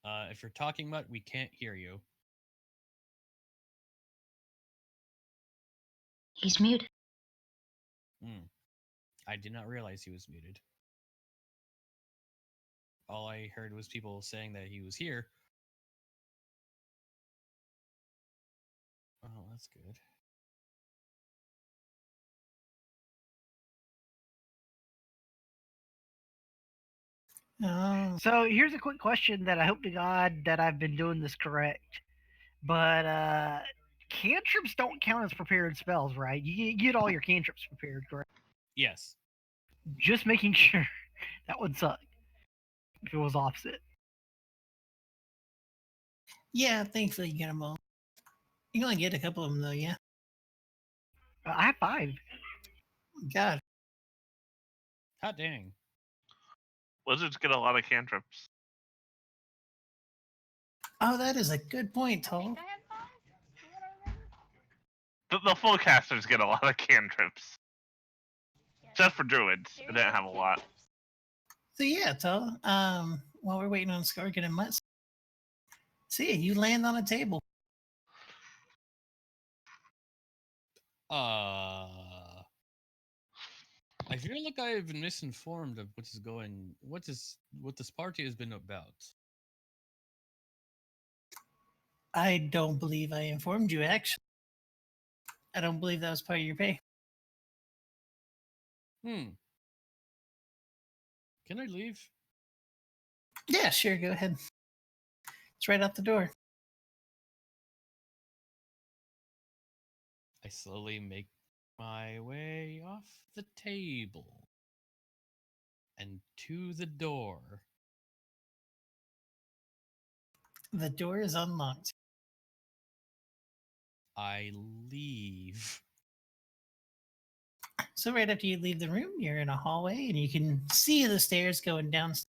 If you're talking mutt, we can't hear you. He's muted. Hmm. I did not realize he was muted. All I heard was people saying that he was here. Oh, that's good. Oh, So here's a quick question that I hope to God that I've been doing this correct. But cantrips don't count as prepared spells, right? You get all your cantrips prepared, correct? Yes. Just making sure. That would suck if it was opposite. yeah. Thankfully, you get them all. You can only get a couple of them though. Yeah. I have 5. God. Hot dang. Wizards get a lot of cantrips. Oh, that is a good point, Tall. The full casters get a lot of cantrips. Just for druids, they didn't have a lot. So yeah, Tall. While we're waiting on Skarkin and Mutt, see you land on a table. I feel like I've been misinformed of what this party has been about. I don't believe I informed you. Actually, I don't believe that was part of your pay. Hmm. Can I leave? Yeah, sure. Go ahead. It's right out the door. I slowly make my way off the table and to the door. The door is unlocked. I leave. So right after you leave the room, you're in a hallway and you can see the stairs going downstairs.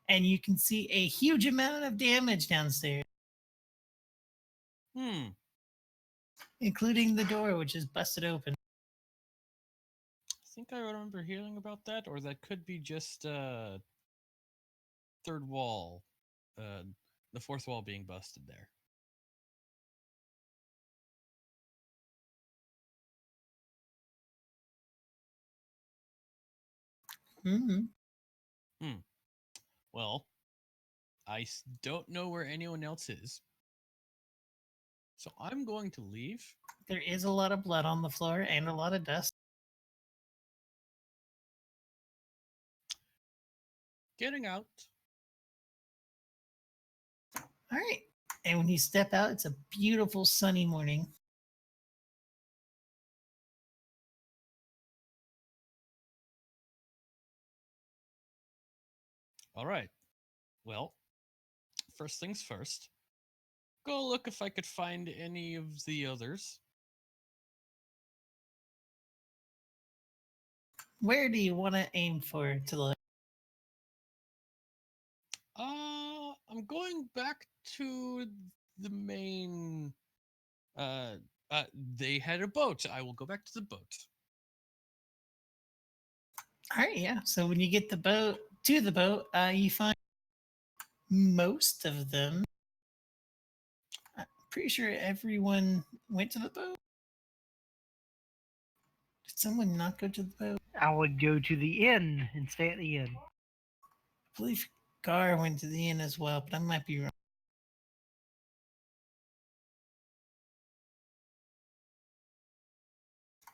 And you can see a huge amount of damage downstairs, Hmm. including the door, which is busted open. I think I remember hearing about that, or that could be just third wall, uh, the fourth wall being busted there. Mm-hmm. Hmm. Well, don't know where anyone else is, so I'm going to leave. There is a lot of blood on the floor and a lot of dust. Getting out. All right. And when you step out, it's a beautiful sunny morning. All right. Well, first things first. Go look if I could find any of the others. Where do you want to aim for to look? I'm going back to the main. Uh, they had a boat. I will go back to the boat. All right, yeah. So when you get to the boat, you find most of them. I'm pretty sure everyone went to the boat. Did someone not go to the boat? I would go to the inn and stay at the inn. I believe Gar went to the inn as well, but I might be wrong.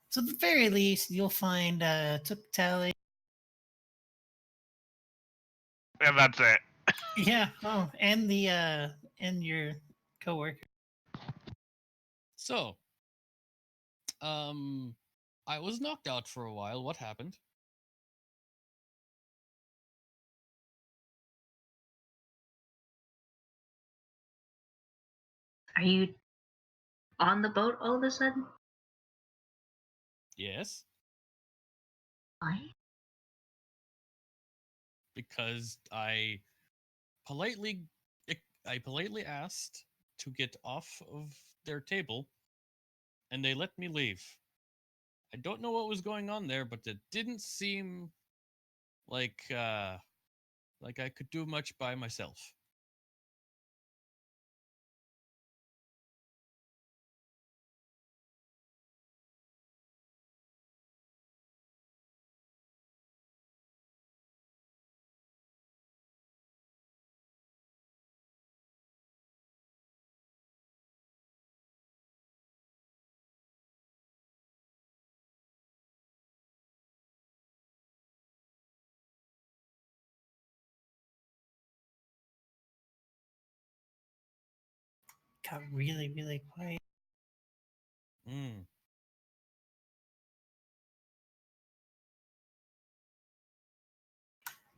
So at the very least, you'll find Took Tally. And that's it. Yeah. Oh, and the and your coworker. So, I was knocked out for a while. What happened? Are you on the boat all of a sudden? Yes, Why? because politely, I politely asked to get off of their table, and they let me leave. I don't know what was going on there, but it didn't seem like like I could do much by myself. got really, really quiet. Mm.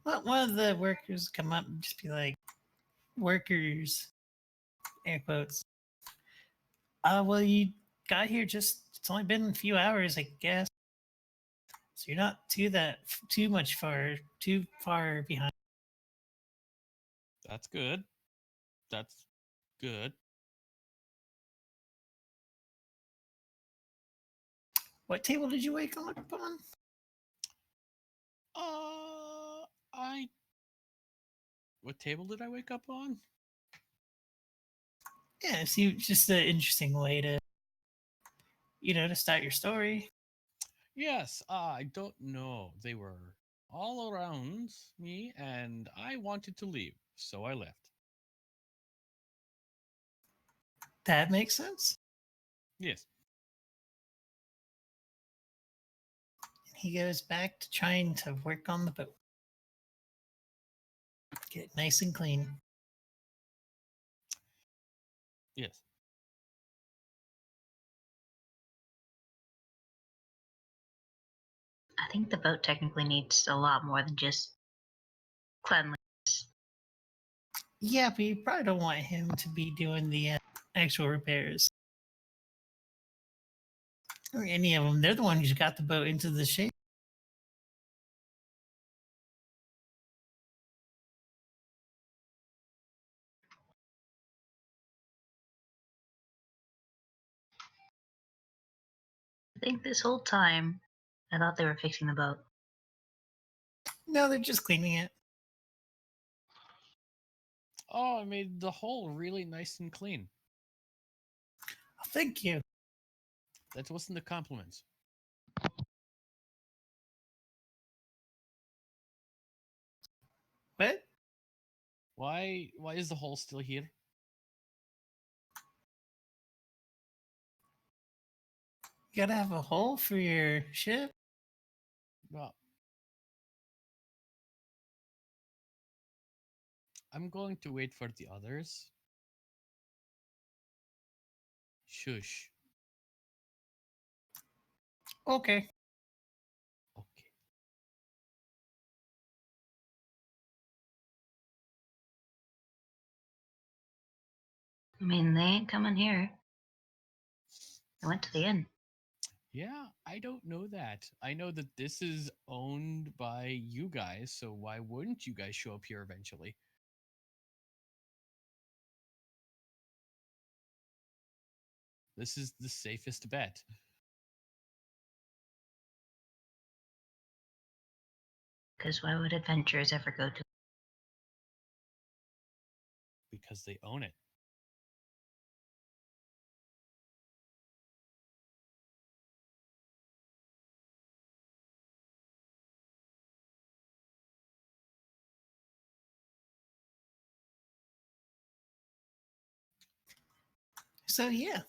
Well, one of the workers come up and just be like, "Workers," air quotes. Well, you got here it's only been a few hours, I guess. So you're not too far behind. That's good. That's good. What table did you wake up on? I. What table did I wake up on? Yeah, see, just an interesting way to, to start your story. Yes, I don't know. They were all around me, and I wanted to leave, so I left. That makes sense. Yes. He goes back to trying to work on the boat. Get it nice and clean. Yes. I think the boat technically needs a lot more than just cleanliness. Yeah, but you probably don't want him to be doing the actual repairs. Or any of them. They're the one who's got the boat into the shape. I think this whole time I thought they were fixing the boat. No, they're just cleaning it. Oh, I made the hole really nice and clean. Oh, thank you. That wasn't a compliment. What? Why is the hole still here? You gotta have a hole for your ship? Well, I'm going to wait for the others. Shush. Okay. Okay. I mean, they ain't coming here. They went to the inn. Yeah, I don't know that. I know that this is owned by you guys, so why wouldn't you guys show up here eventually? This is the safest bet Because why would adventurers ever go to? because they own it. So, yeah.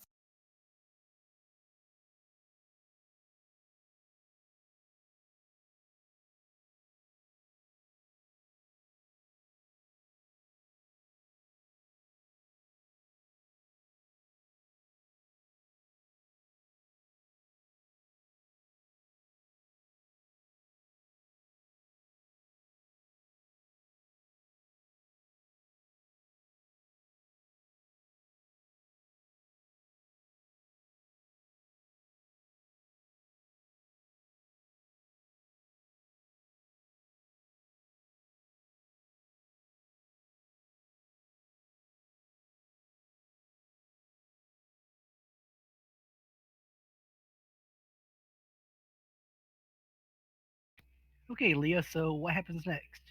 Okay, Leah. So what happens next?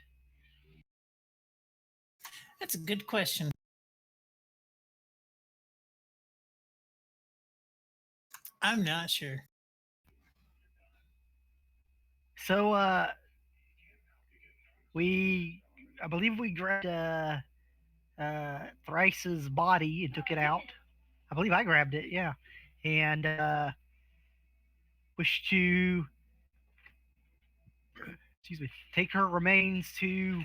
That's a good question. I'm not sure. So I believe we grabbed Thrice's body and took it out. I believe I grabbed it. Yeah, and wish to excuse me, take her remains to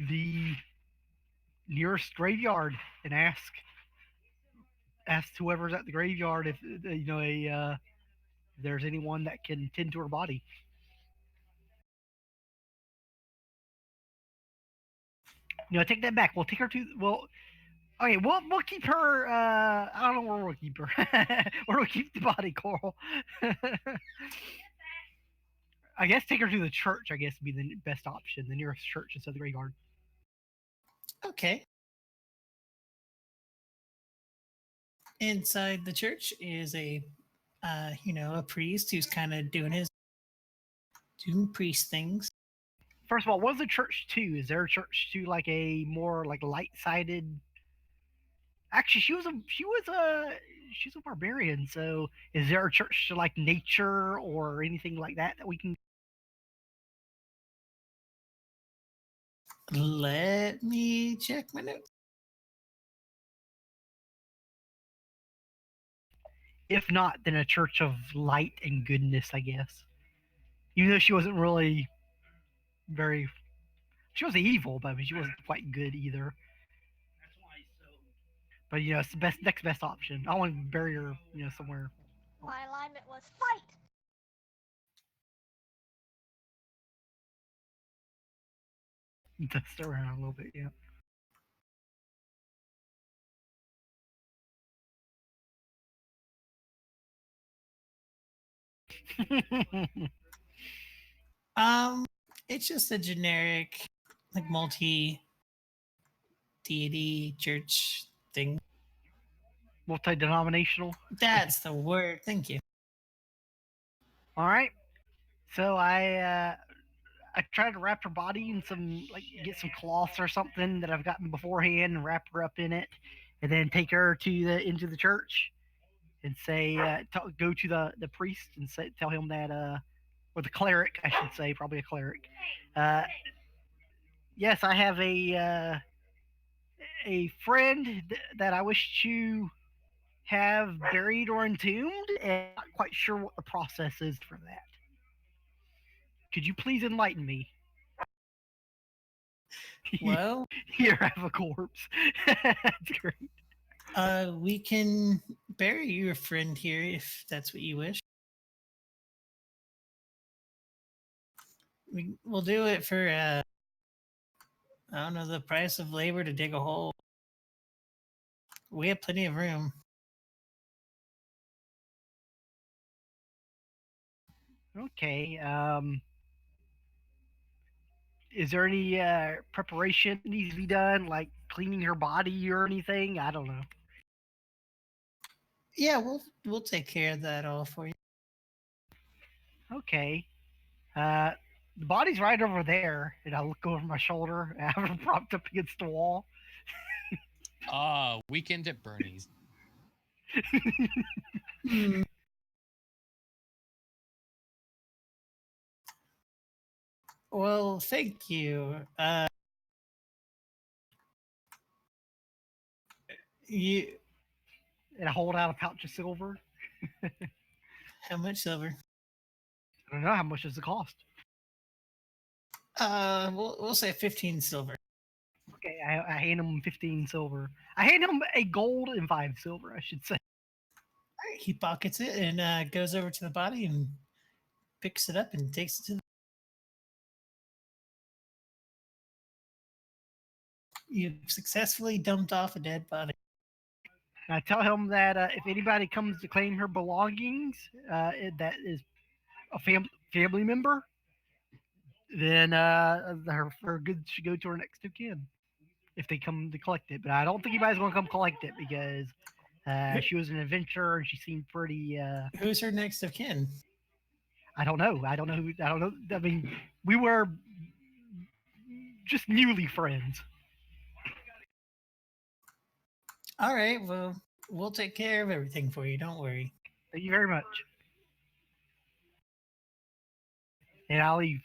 the nearest graveyard and ask ask whoever's at the graveyard if if there's anyone that can tend to her body. Take that back. We'll take her to Okay, we'll keep her. I don't know where we'll keep her. Where we'll keep the body, Coral. I guess take her to the church. I guess would be the best option. The nearest church instead of the graveyard. Okay. Inside the church is a priest who's kind of doing priest things. First of all, what is the church to? Is there a church to like a more like light-sided? Actually, she's a barbarian. So, is there a church to like nature or anything like that we can? Let me check my notes. If not, then a church of light and goodness, I guess. Even though she wasn't really very, she was evil, but she wasn't quite good either. But it's the next best option. I want to bury her, somewhere. My alignment was fight. Dust around a little bit, yeah. It's just a generic, like multi deity church thing. Multi-denominational. That's the word. Thank you. All right. So I tried to wrap her body in some get some cloths or something that I've gotten beforehand and wrap her up in it, and then take her to into the church and say go to the priest and tell him that or the cleric I should say, probably a cleric. Yes, I have a friend that I wish to have buried or entombed, and I'm not quite sure what the process is for that. Could you please enlighten me? Well, Here, I have a corpse. That's great. we can bury your friend here if that's what you wish. We'll do it for I don't know, the price of labor to dig a hole. We have plenty of room. Okay. Is there any preparation that needs to be done, like cleaning her body or anything? I don't know. Yeah, we'll take care of that all for you. Okay. The body's right over there, and I look over my shoulder and I have her propped up against the wall. Weekend at Bernie's. Hmm. Well, thank you. You And I hold out a pouch of silver. how much silver? I don't know how much does it cost. We'll say 15 silver. Okay, I hand him 15 silver. I hand him a gold and 5 silver, I should say. All right, he pockets it and goes over to the body and picks it up and takes it to the... You've successfully dumped off a dead body. And I tell him that if anybody comes to claim her belongings, that is a family member, then her goods should go to her next of kin if they come to collect it. But I don't think anybody's going to come collect it because she was an adventurer and she seemed pretty. Who's her next of kin? I don't know. I don't know. I mean, we were just newly friends. All right, well, we'll take care of everything for you. Don't worry. Thank you very much. And I'll leave.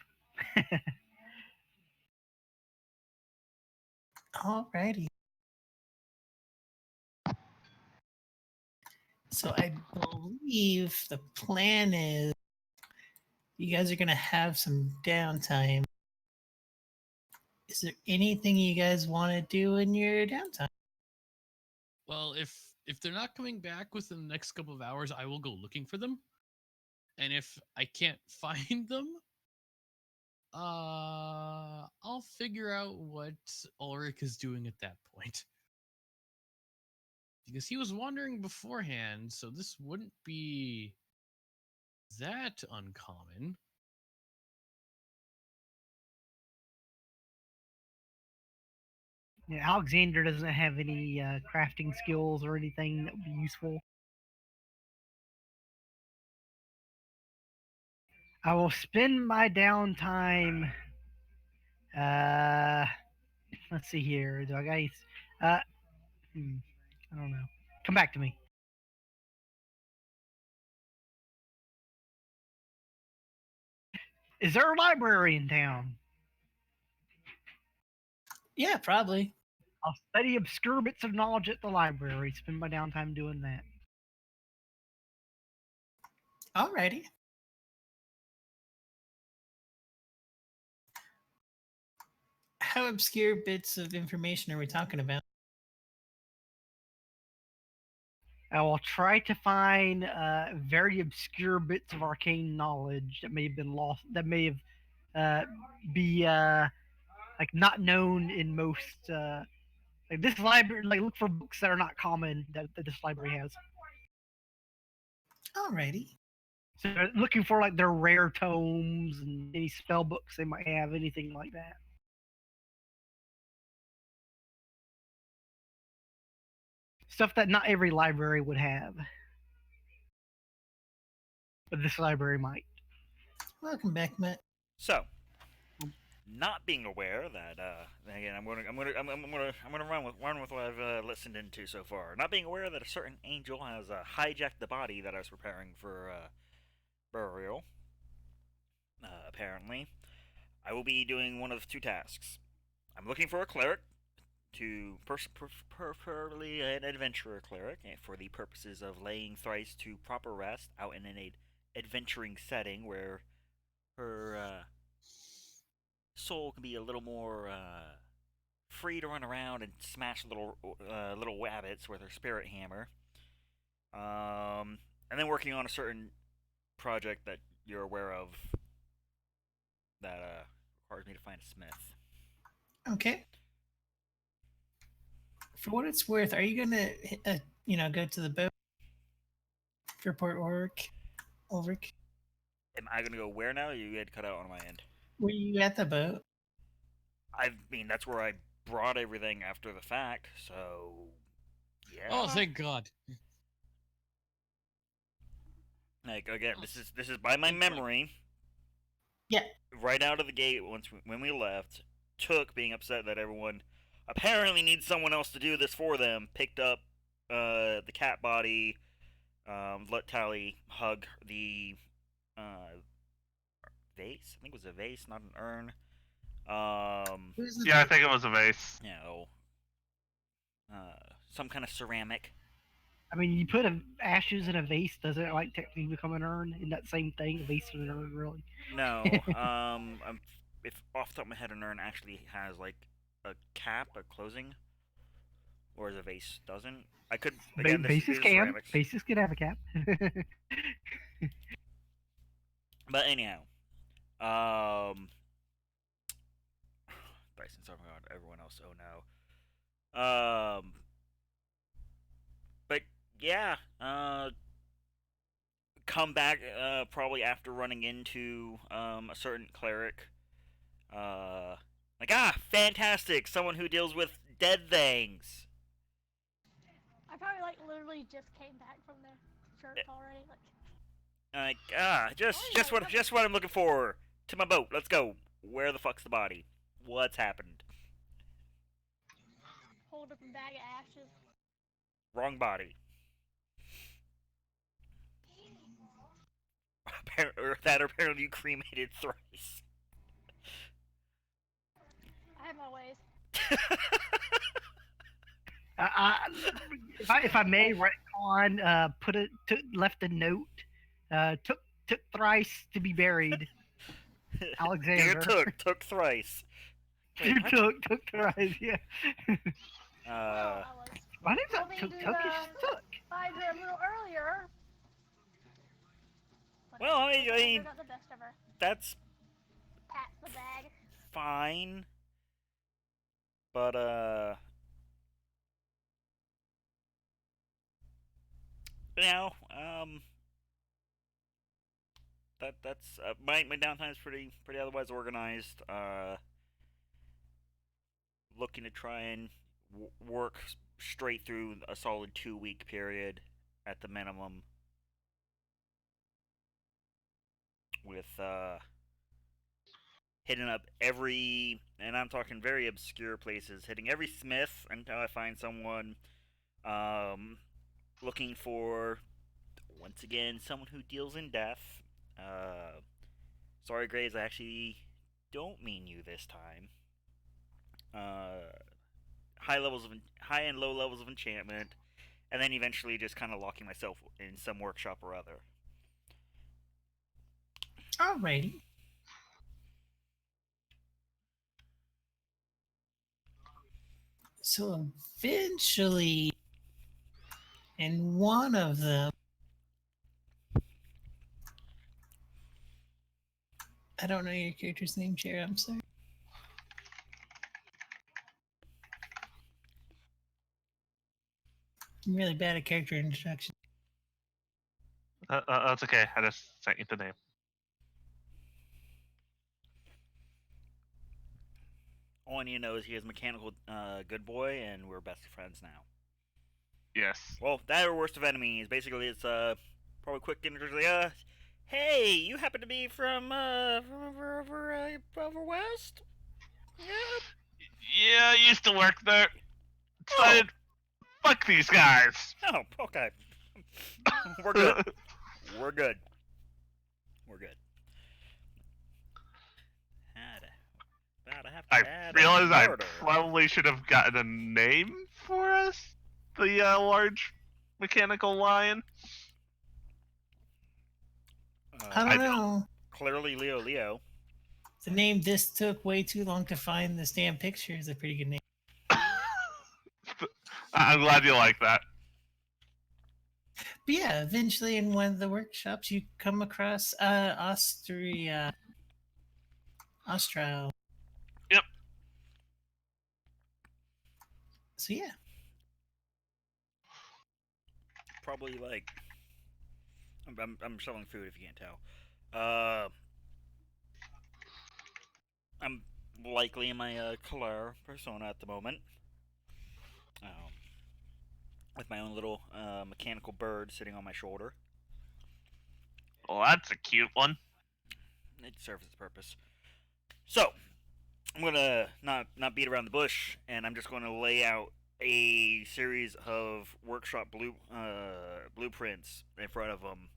All righty. So I believe the plan is you guys are going to have some downtime. Is there anything you guys want to do in your downtime? Well, if if they're not coming back within the next couple of hours, I will go looking for them. And if I can't find them, I'll figure out what Ulrich is doing at that point. Because he was wandering beforehand, so this wouldn't be that uncommon. Yeah, Alexander doesn't have any crafting skills or anything that would be useful. I will spend my downtime. Let's see here. Do I got any? I don't know. Come back to me. Is there a library in town? Yeah, probably. I'll study obscure bits of knowledge at the library. Spend my downtime doing that. Alrighty. How obscure bits of information are we talking about? I will try to find very obscure bits of arcane knowledge that may have been lost, that may have be like not known in most like this library. Like look for books that are not common that this library has. Alrighty. So looking for like their rare tomes and any spell books they might have, anything like that. Stuff that not every library would have, but this library might. Welcome back, Matt. So, not being aware that again, I'm gonna run with what I've listened into so far. Not being aware that a certain angel has hijacked the body that I was preparing for burial. Apparently, I will be doing one of two tasks. I'm looking for a cleric, to preferably an adventurer cleric, for the purposes of laying thrice to proper rest out in an adventuring setting where her soul can be a little more free to run around and smash little wabbits with her spirit hammer. And then working on a certain project that you're aware of that requires me to find a smith. Okay. For what it's worth, are you gonna, go to the boat? Report Ulrich? Am I gonna go where now? You had cut out on my end. Were you at the boat? I mean, that's where I brought everything after the fact, so yeah. Oh, thank God. Like again, this is by my memory. Yeah. Right out of the gate, when we left, Took being upset that everyone apparently needs someone else to do this for them, picked up the cat body, let Tally hug the vase. I think it was a vase, not an urn. Yeah, I think it was a vase. You know, some kind of ceramic. I mean, you put ashes in a vase, does it like technically become an urn? Isn't that same thing? A vase and an urn, really? No. If off the top of my head, an urn actually has like a cap, a closing, whereas a vase doesn't. I could again. Vases can. Ceramics. Vases can have a cap. But anyhow, Bryson's talking about everyone else. Oh no. But yeah. Come back probably after running into a certain cleric. Fantastic! Someone who deals with dead things. I probably like literally just came back from the church already. Just what I'm looking for. To my boat. Let's go. Where the fuck's the body? What's happened? Hold up a bag of ashes. Wrong body. Apparently you cremated thrice. I have my ways. If I may retcon, left a note. Took thrice to be buried. Alexander. Dear took thrice. You took thrice, yeah. I was. My name's Told not me Took to Took, it's Took. find her a little earlier. But Well, I suppose mean, got the best of her. that's Pat the bag. fine. But, you know, that's my downtime is pretty otherwise organized. Looking to try and work straight through a solid 2 week period at the minimum. With hitting up every, and I'm talking very obscure places, hitting every smith until I find someone. Looking for, once again, someone who deals in death. Sorry, Graves, I actually don't mean you this time. High and low levels of enchantment, and then eventually just kind of locking myself in some workshop or other. Alrighty. So eventually, in one of them, I don't know your character's name, Chair. I'm sorry. I'm really bad at character introduction. That's okay. I just sent you the name. All I need to know is he is mechanical good boy, and we're best friends now. Yes. Well, that or worst of enemies. Basically, it's probably quick introduction. Hey, you happen to be from over west? Yeah. Yeah, I used to work there. Decided, fuck these guys. Oh, okay. We're good. We're good. We're good. I realized I probably should have gotten a name for us. The large mechanical lion. I don't know. Clearly, Leo. The name "This Took Way Too Long to Find This Damn Picture" is a pretty good name. I'm glad you like that. But yeah, eventually in one of the workshops, you come across Austral. Yep. So yeah. Probably like I'm selling food if you can't tell. I'm likely in my Claire persona at the moment. With my own little mechanical bird sitting on my shoulder. Well, that's a cute one. It serves its purpose. So, I'm gonna not beat around the bush, and I'm just gonna lay out a series of workshop blueprints in front of them.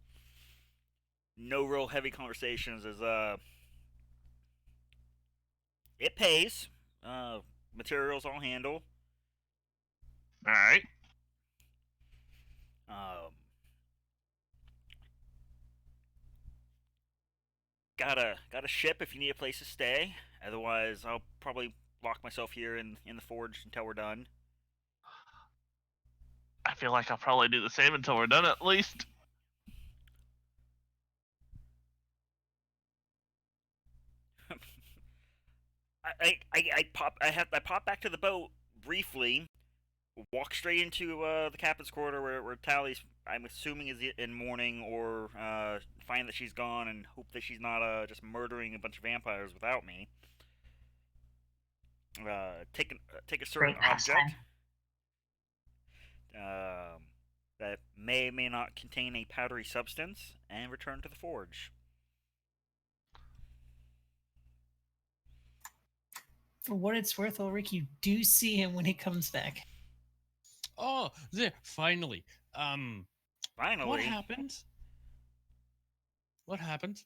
No real heavy conversations, as it pays. Materials I'll handle. All right. Got a ship if you need a place to stay. Otherwise, I'll probably lock myself here in the forge until we're done. I feel like I'll probably do the same until we're done, at least. I pop back to the boat briefly, walk straight into the captain's quarter where Tally's, I'm assuming, is in mourning, or find that she's gone and hope that she's not just murdering a bunch of vampires without me. Take a certain Great pastime. object that may or may not contain a powdery substance, and return to the forge. For what it's worth, Ulrich, you do see him when he comes back. Oh, there! Finally. Finally, What happened? What happened?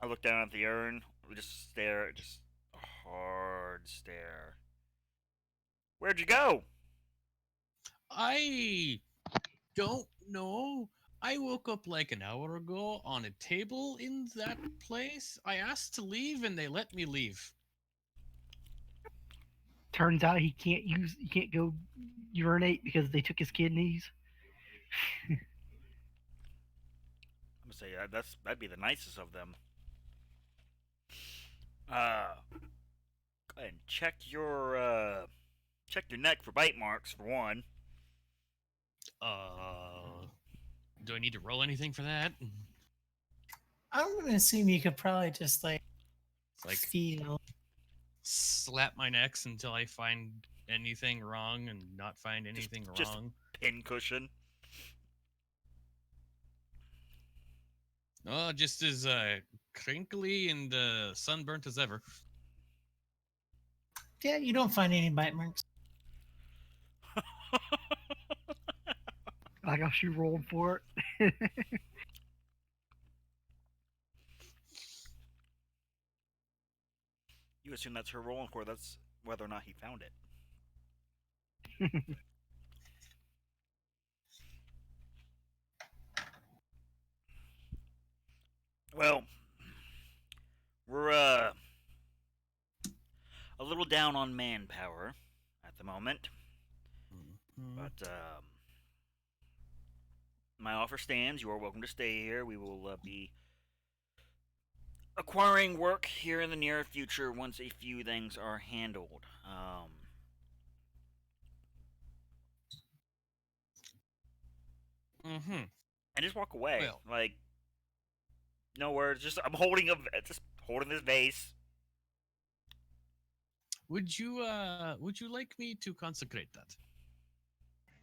I look down at the urn. We just stare, just a hard stare. Where'd you go? I don't know. I woke up like an hour ago on a table in that place. I asked to leave and they let me leave. Turns out he can't go urinate because they took his kidneys. I'm gonna say that'd be the nicest of them. Go ahead and check your neck for bite marks for one. Do I need to roll anything for that? I'm gonna assume you could probably just like Like feel. slap my necks until I find anything wrong and not find anything Just wrong. pin cushion. Oh, just as crinkly and sunburnt as ever. Yeah, you don't find any bite marks. I guess you rolled for it. You assume that's her rolling for. That's whether or not he found it. Well, we're a little down on manpower at the moment, but my offer stands. You are welcome to stay here. We will be acquiring work here in the near future once a few things are handled. And just walk away. Well. Like, no words. Just I'm holding this vase. Would you like me to consecrate that?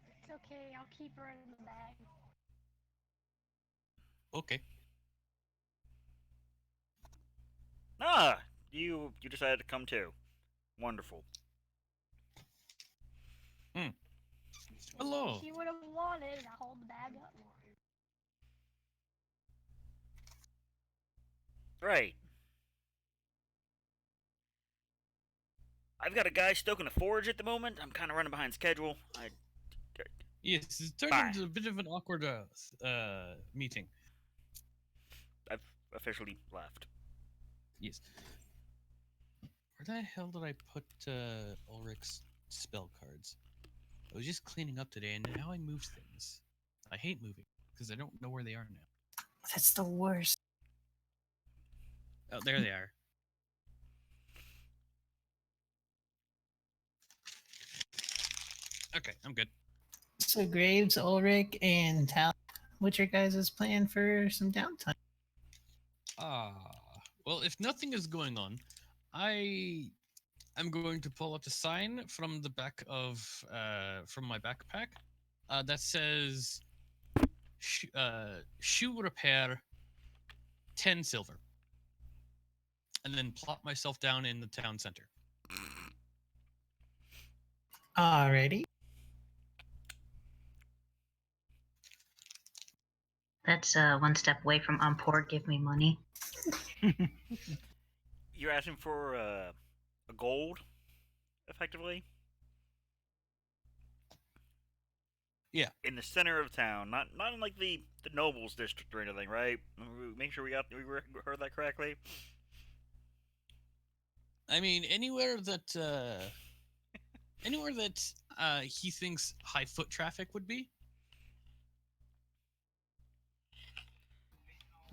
It's okay, I'll keep her in the bag. Okay. Ah, you decided to come too. Wonderful. Hello. If you would have wanted, I'll hold the bag up. Right. I've got a guy stoking a forge at the moment. I'm kind of running behind schedule. Yes, it turned Bye. into a bit of an awkward meeting. I've officially left. Yes. Where the hell did I put Ulrich's spell cards? I was just cleaning up today, and now I move things. I hate moving because I don't know where they are now. That's the worst. Oh, there they are. Okay, I'm good. So Graves, Ulrich, and Tal, what's your guys' plan for some downtime? Well, if nothing is going on, I am going to pull out a sign from the back of from my backpack that says shoe repair 10 silver, and then plop myself down in the town center. Alrighty. That's one step away from on poor, give me money. You're asking for a gold, effectively? Yeah. In the center of town, not in like the nobles district or anything, right? Make sure we heard that correctly. I mean, anywhere that he thinks high foot traffic would be.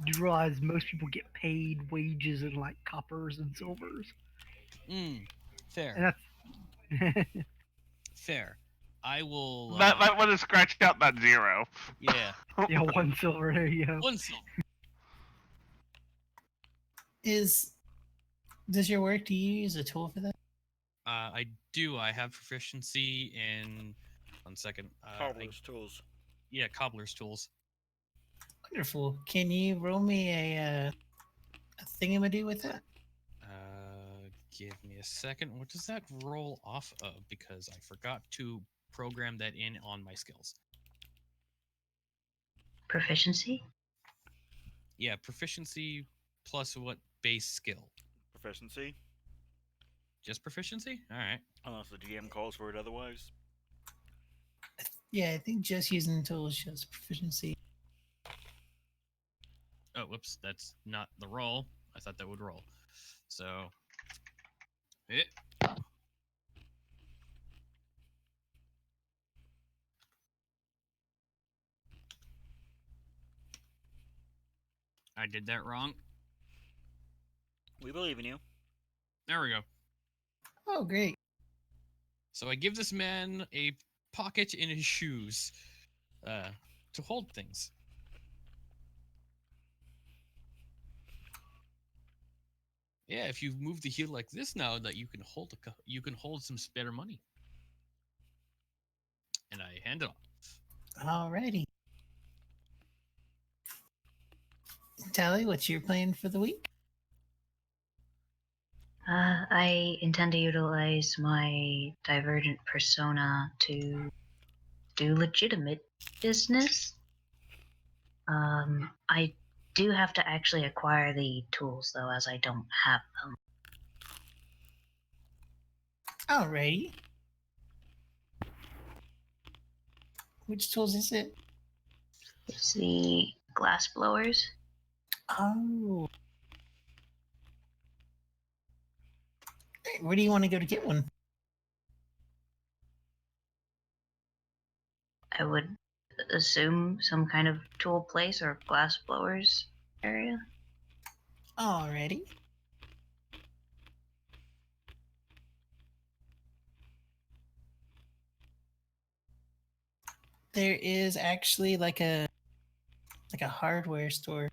You realize most people get paid wages in like coppers and silvers. Fair. And that's Fair. I will. That would have scratched out that 0. Yeah. yeah, 1 silver. There you go. 1 silver. Does your work, do you use a tool for that? I do. I have proficiency in. 1 second. Cobbler's tools. Yeah, cobbler's tools. Wonderful. Can you roll me a thingamadoo with that? Give me a second. What does that roll off of? Because I forgot to program that in on my skills. Proficiency? Yeah, proficiency plus what base skill? Proficiency. Just proficiency? All right. Unless the GM calls for it otherwise. Yeah, I think just using the tool is just proficiency. Oh, whoops. That's not the roll. I thought that would roll. So. I did that wrong. We believe in you. There we go. Oh, great. So I give this man a pocket in his shoes to hold things. Yeah, if you move the heel like this now, that you can hold some spare money. And I hand it off. Alrighty. Tally, what's your plan for the week? I intend to utilize my divergent persona to do legitimate business. I do have to actually acquire the tools, though, as I don't have them. Alrighty. Which tools is it? It's the glass blowers. Oh. Hey, where do you want to go to get one? I would assume some kind of tool place or glass blowers area. Alrighty. There is actually like a hardware store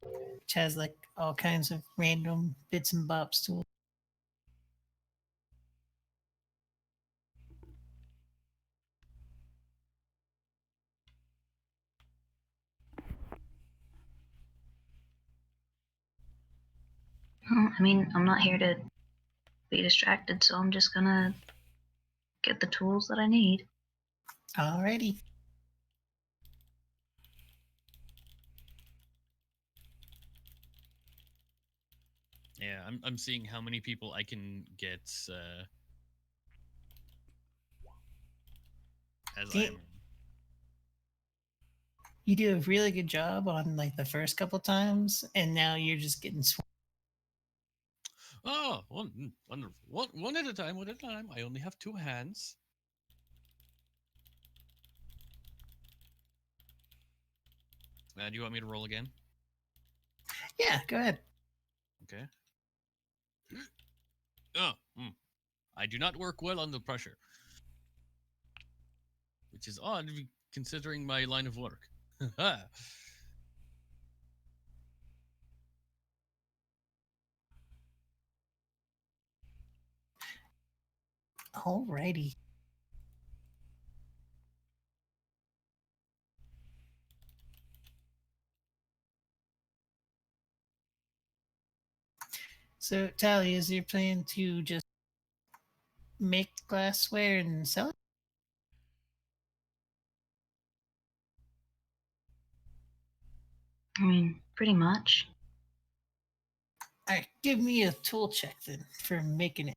which has like all kinds of random bits and bobs tools. I mean, I'm not here to be distracted, so I'm just gonna get the tools that I need. Alrighty. Yeah, I'm seeing how many people I can get as I Yeah. am. You do a really good job on like the first couple times, and now you're just getting swarmed. Oh, one at a time, one at a time. I only have two hands. Do you want me to roll again? Yeah, go ahead. Okay. Oh, I do not work well under pressure, which is odd considering my line of work. Alrighty. So, Tally, is your plan to just make glassware and sell it? I mean, pretty much. Alright, give me a tool check then for making it.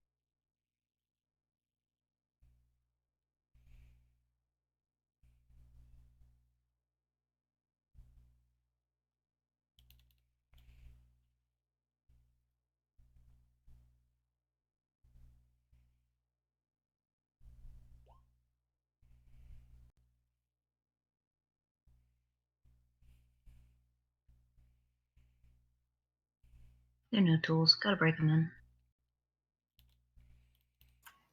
They're new tools. Gotta break them in.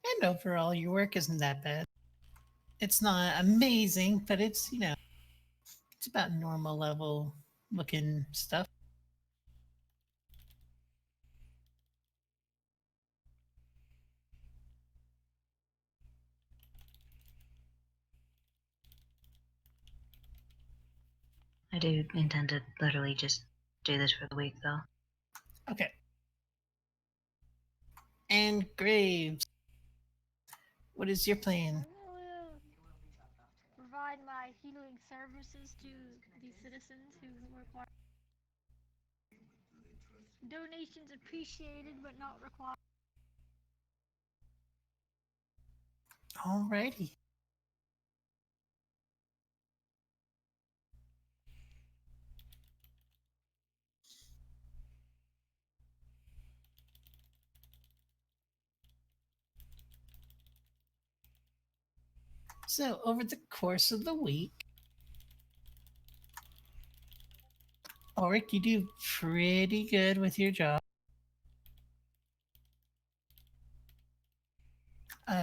And overall, your work isn't that bad. It's not amazing, but it's, it's about normal level looking stuff. I do intend to literally just do this for the week, though. Okay. And Graves, what is your plan? I will provide my healing services to the citizens who require donations appreciated but not required. Alrighty. So, over the course of the week, Ulrich, you do pretty good with your job.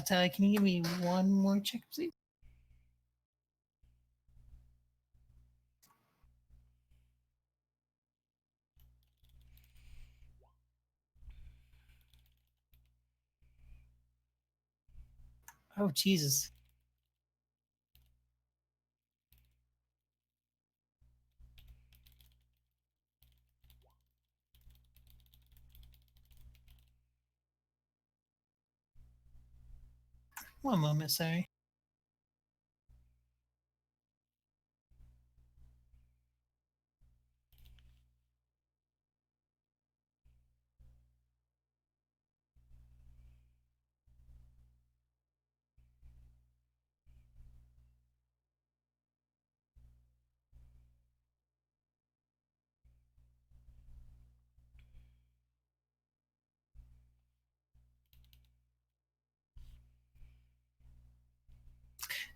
Tally, can you give me one more check, please? Oh, Jesus. One moment, sorry.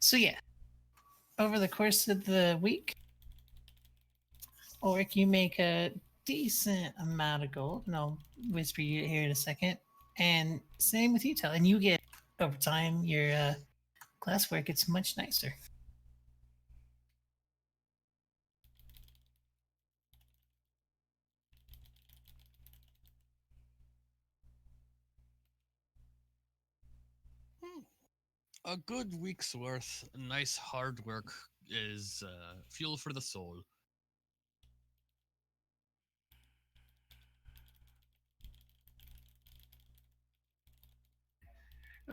So yeah, over the course of the week, Ulrich, you make a decent amount of gold, and I'll whisper you here in a second. And same with you, Tally. And you get, over time, your classwork gets much nicer. A good week's worth, nice hard work is fuel for the soul.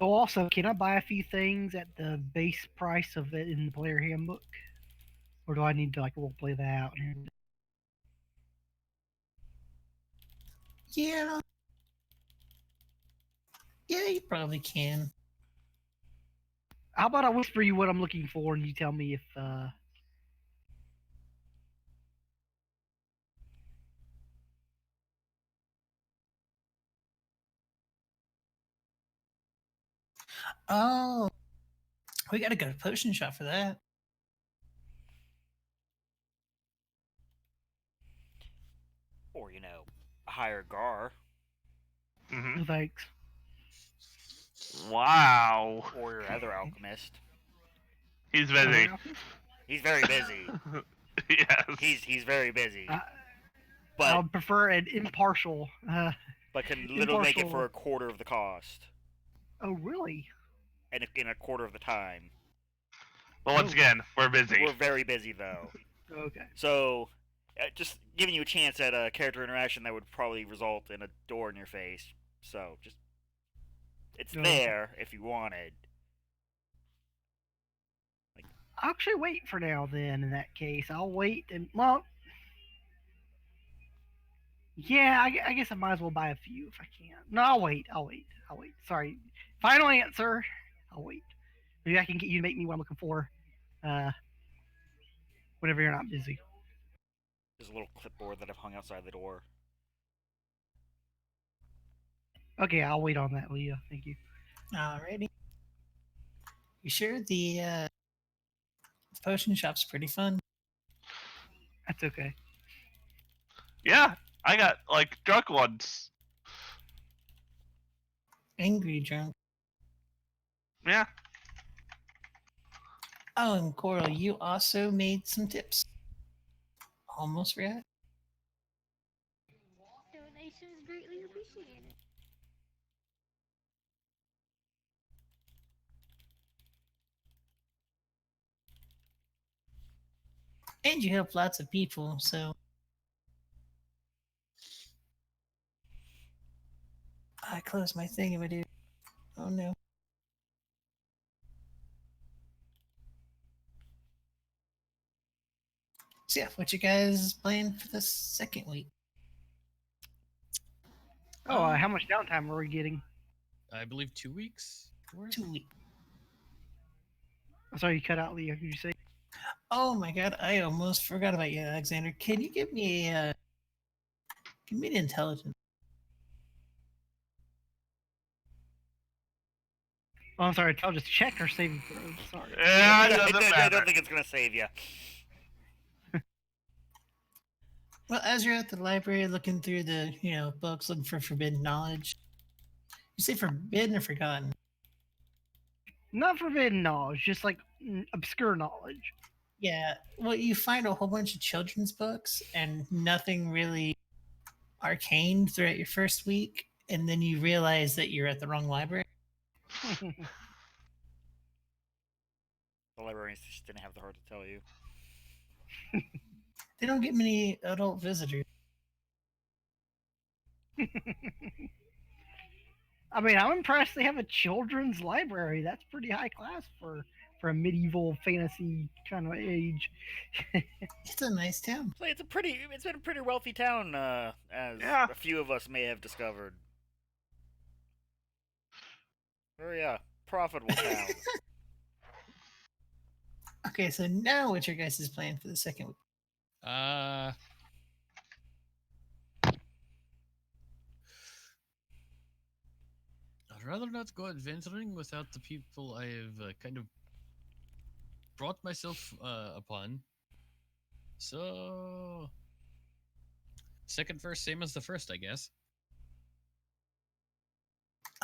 Oh, also, can I buy a few things at the base price of it in the player handbook? Or do I need to like role play that out? Yeah. Yeah, you probably can. How about I whisper you what I'm looking for and you tell me if Oh, we gotta go to potion shop for that. Or, hire Gar. Hmm. no thanks. Wow. Or your other alchemist. He's busy. He's very busy. Yes. He's very busy. I But would prefer an impartial. can literally make it for impartial- a quarter of the cost. Oh, really? And in a quarter of the time. But once again, we're busy. We're very busy though. Okay. So, just giving you a chance at a character interaction that would probably result in a door in your face. So, just it's there if you wanted. I'll actually wait for now then, in that case. I'll wait and, well... Yeah, I guess I might as well buy a few if I can. No, I'll wait. Sorry. Final answer. I'll wait. Maybe I can get you to make me what I'm looking for. Whenever you're not busy. There's a little clipboard that I've hung outside the door. Okay, I'll wait on that, Leah. Thank you. Alrighty. You sure the potion shop's pretty fun? That's okay. Yeah, I got like drunk ones. Angry drunk. Yeah. Oh, and Coral, you also made some tips. Almost forgot. Donations greatly appreciated. And you help lots of people, so. I closed my thingy-ma-doo. Oh no. So yeah, what you guys playing for the second week? Oh, how much downtime are we getting? I believe 2 weeks. Worth? 2 weeks. I'm sorry, you cut out, Leah. Did you say? Oh my god, I almost forgot about you, Alexander. Can you give me give me the intelligence? Oh, I'm sorry. I'll just check or saving throw. Sorry. Yeah, it doesn't I matter. don't think it's gonna save you. Well, as you're at the library looking through the, books looking for forbidden knowledge, you say forbidden or forgotten? Not forbidden knowledge, just like obscure knowledge. Yeah. Well, you find a whole bunch of children's books and nothing really arcane throughout your first week, and then you realize that you're at the wrong library. The librarians just didn't have the heart to tell you. They don't get many adult visitors. I mean, I'm impressed they have a children's library. That's pretty high class for a medieval fantasy kind of age. It's a nice town. So it's been a pretty wealthy town, as Yeah. a few of us may have discovered. Very profitable town. Okay, so now what's your guys' plan for the second week? I'd rather not go adventuring without the people I have kind of brought myself upon. So, second verse, same as the first, I guess.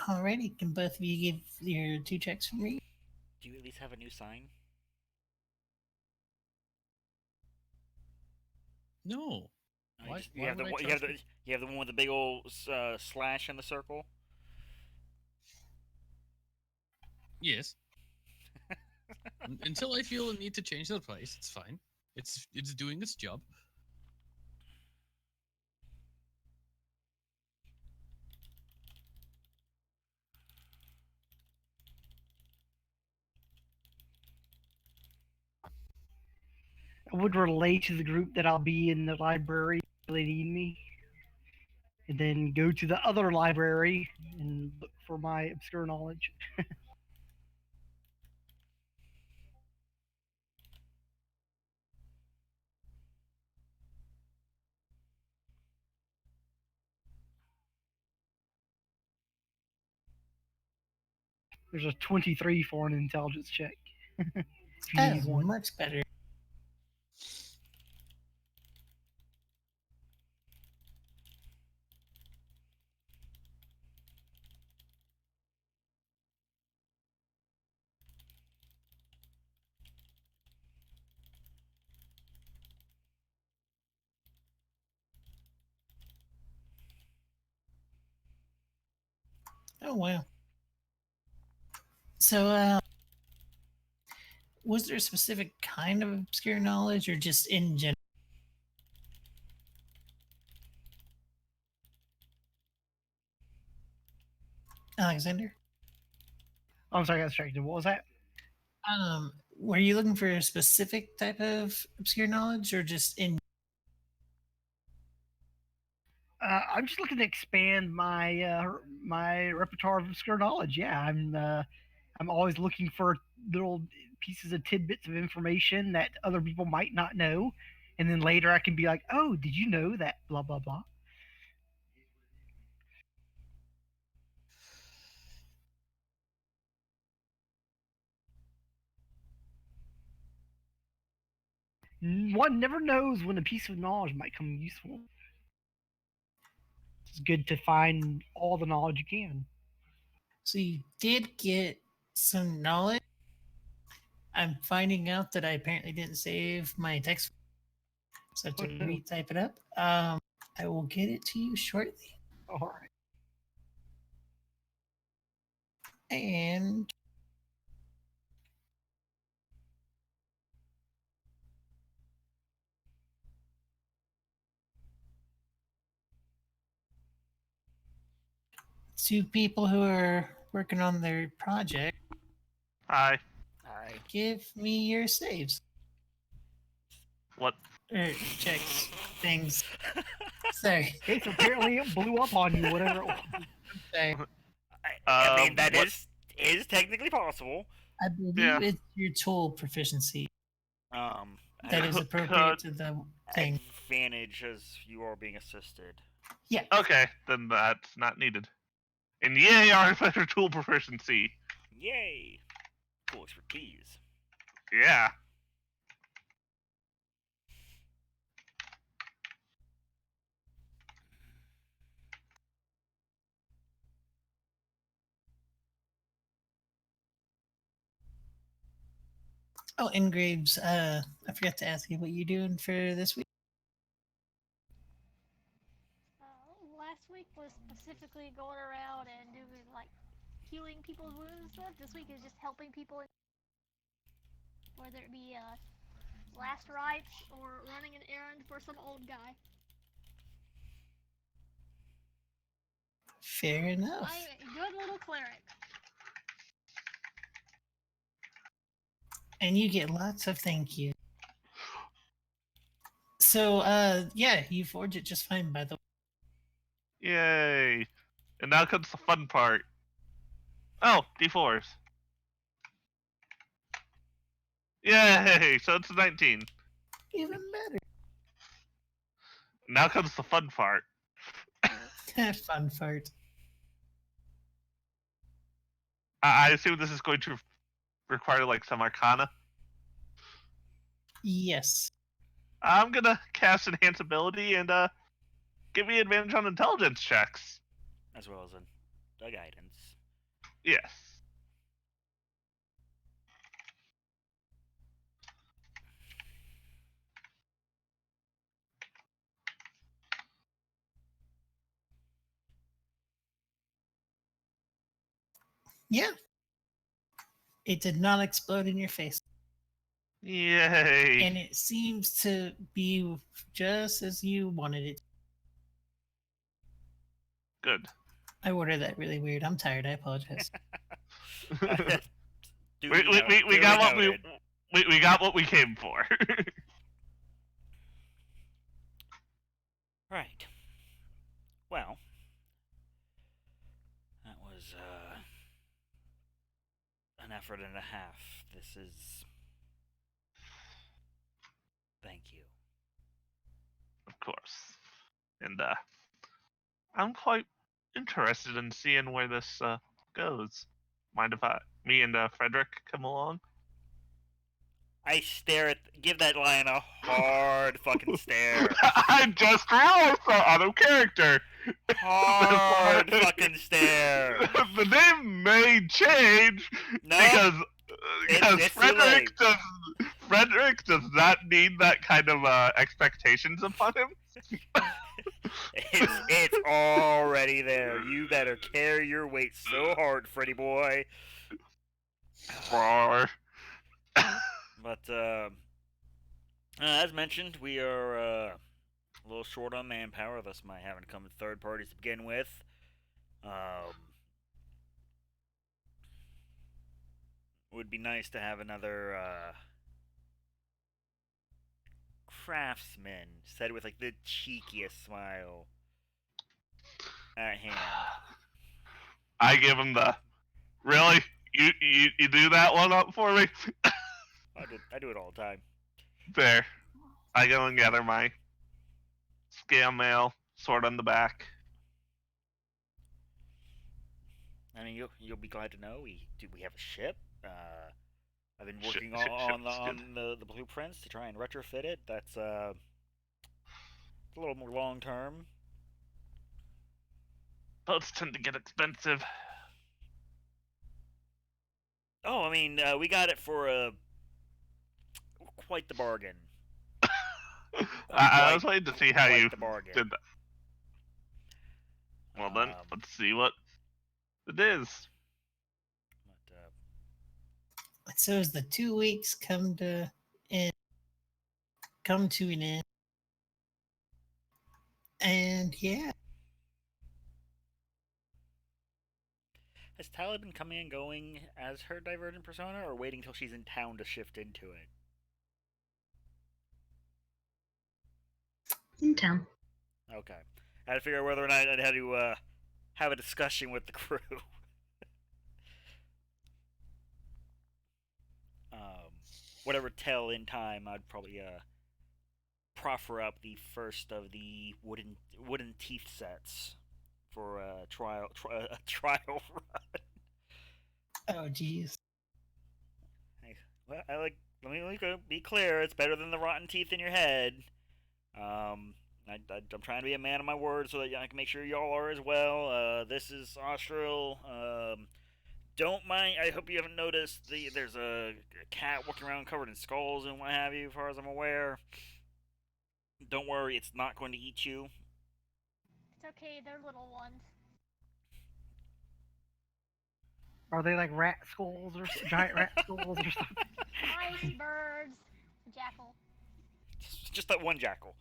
Alrighty, can both of you give your 2 checks for me? Do you at least have a new sign? No. No, Why- you why have would I you trust have the one with the big old slash in the circle. Yes. Until I feel a need to change the price, it's fine. It's doing its job. I would relay to the group that I'll be in the library if they need me, and then go to the other library and look for my obscure knowledge. There's a 23 for an intelligence check. If you That need is one. much better. Oh, wow. So, was there a specific kind of obscure knowledge or just in general? Alexander? Oh, I'm sorry, I got distracted. What was that? Were you looking for a specific type of obscure knowledge or just in? I'm just looking to expand my repertoire of obscure knowledge. Yeah, I'm always looking for little pieces of tidbits of information that other people might not know, and then later I can be like, "Oh, did you know that?" Blah blah blah. One never knows when a piece of knowledge might come useful. It's good to find all the knowledge you can. So you did get some knowledge. I'm finding out that I apparently didn't save my text, so I have to Oh, no. retype it up. I will get it to you shortly. All right. And two people who are working on their project, Hi. Hi. give me your saves. What? Or checks, things. Sorry. Okay, so apparently it blew up on you, whatever it was. Sorry. I mean, that what- is technically possible. I believe Yeah. it's your tool proficiency that I is appropriate to the thing. advantage as you are being assisted. Yeah. Okay, then that's not needed. And yay, our better tool proficiency. Yay! Cool expertise. Yeah. Oh, and Graves, I forgot to ask you what you're doing for this week. Last week was specifically going around and doing like healing people's wounds and stuff. This week is just helping people, whether it be last rites or running an errand for some old guy. Fair enough. I'm a good little cleric. And you get lots of thank you. So, yeah, you forge it just fine, by the way. Yay! And now comes the fun part. Oh, D4s. Yay! So it's a 19. Even better. Now comes the fun part. Fun fart. I assume this is going to require like some arcana. Yes. I'm gonna cast Enhance Ability and give me advantage on intelligence checks. As well as a guidance. Yes. Yeah. It did not explode in your face. Yay! And it seems to be just as you wanted it. Good. I ordered that really weird. I'm tired. I apologize. we got what we got what we came for. Right. Well, that was an effort and a half. This is. Thank you. Of course. And I'm quite interested in seeing where this goes. Mind if me and Frederick come along? I stare at. Give that lion a hard fucking stare. I just realized that out of character. Hard fucking stare. The name may change because it's Frederick does not need that kind of expectations upon him. It's already there. You better carry your weight so hard, Freddy boy. Roar. But as mentioned, we are a little short on manpower, thus my having to come with third parties to begin with. Would be nice to have another craftsman, said with like the cheekiest smile at hand. I give him the really you do that one up for me. I do it all the time. There, I go and gather my scale mail, sword on the back. I mean, you'll be glad to know we have a ship. I've been working on the blueprints to try and retrofit it. That's a little more long term. Boats tend to get expensive. Oh, I mean, we got it for quite the bargain. I was waiting to see how you did that. Well then, let's see what it is. So as the 2 weeks come to an end, and yeah. Has Tala been coming and going as her Divergent persona, or waiting till she's in town to shift into it? In town. Okay. I had to figure out whether or not I'd had to have a discussion with the crew. Whatever tell in time, I'd probably proffer up the first of the wooden teeth sets for a trial run. Oh jeez. Well, let me be clear. It's better than the rotten teeth in your head. I'm trying to be a man of my word so that I can make sure y'all are as well. This is Austral. don't mind. I hope you haven't noticed there's a cat walking around covered in skulls and what have you. As far as I'm aware, don't worry, it's not going to eat you. It's okay, they're little ones. Are they like rat skulls or giant rat skulls or something? Mice, birds, jackal. Just that one jackal.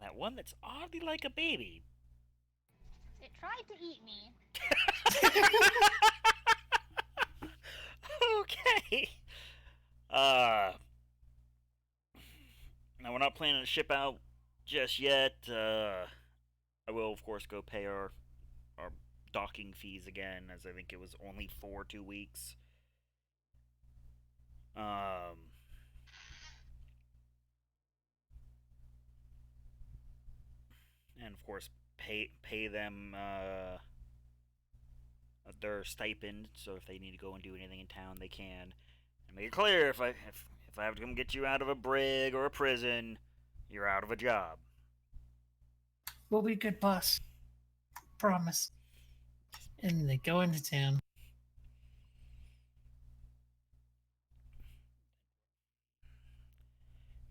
That one that's oddly like a baby. It tried to eat me. Okay. Now we're not planning to ship out just yet. I will, of course, go pay our docking fees again, as I think it was only for 2 weeks. And of course, pay them their stipend, so if they need to go and do anything in town, they can. And make it clear, if I have to come get you out of a brig or a prison, you're out of a job. We'll be good, boss. Promise. And they go into town.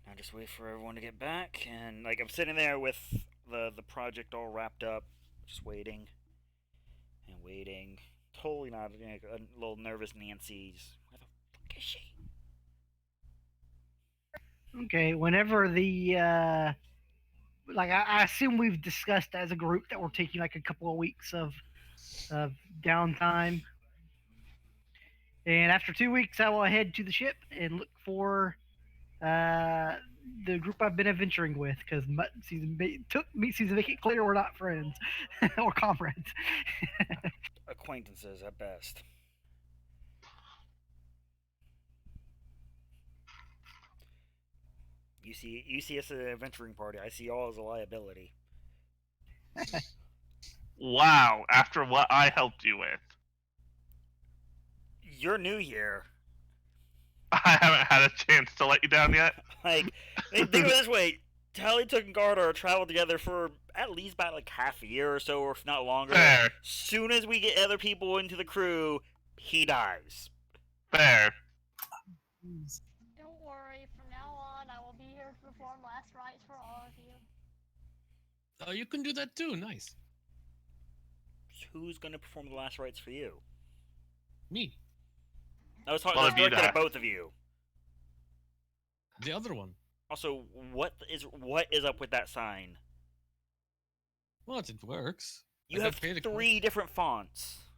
Now just wait for everyone to get back, and like I'm sitting there with the project all wrapped up, just waiting and waiting. Totally not a little nervous Nancy's. Where the fuck is she? Okay, whenever the I assume we've discussed as a group that we're taking like a couple of weeks of downtime, and after 2 weeks, I will head to the ship and look for the group I've been adventuring with, because took meat season to make it clear we're not friends or comrades. Acquaintances at best. You see us as an adventuring party. I see y'all as a liability. Wow, after what I helped you with. You're new here. I haven't had a chance to let you down yet. Like, think of it this way. Tally Took and Gardar traveled together for at least about like half a year or so, or if not longer. Fair. Soon as we get other people into the crew, he dies. Fair. Don't worry, from now on, I will be here to perform last rites for all of you. Oh, you can do that too. Nice. Who's gonna perform the last rites for you? Me. I was Well, directed that. at both of you. The other one. Also, what is up with that sign? Well, it works. You I have gotta pay the 3 different fonts.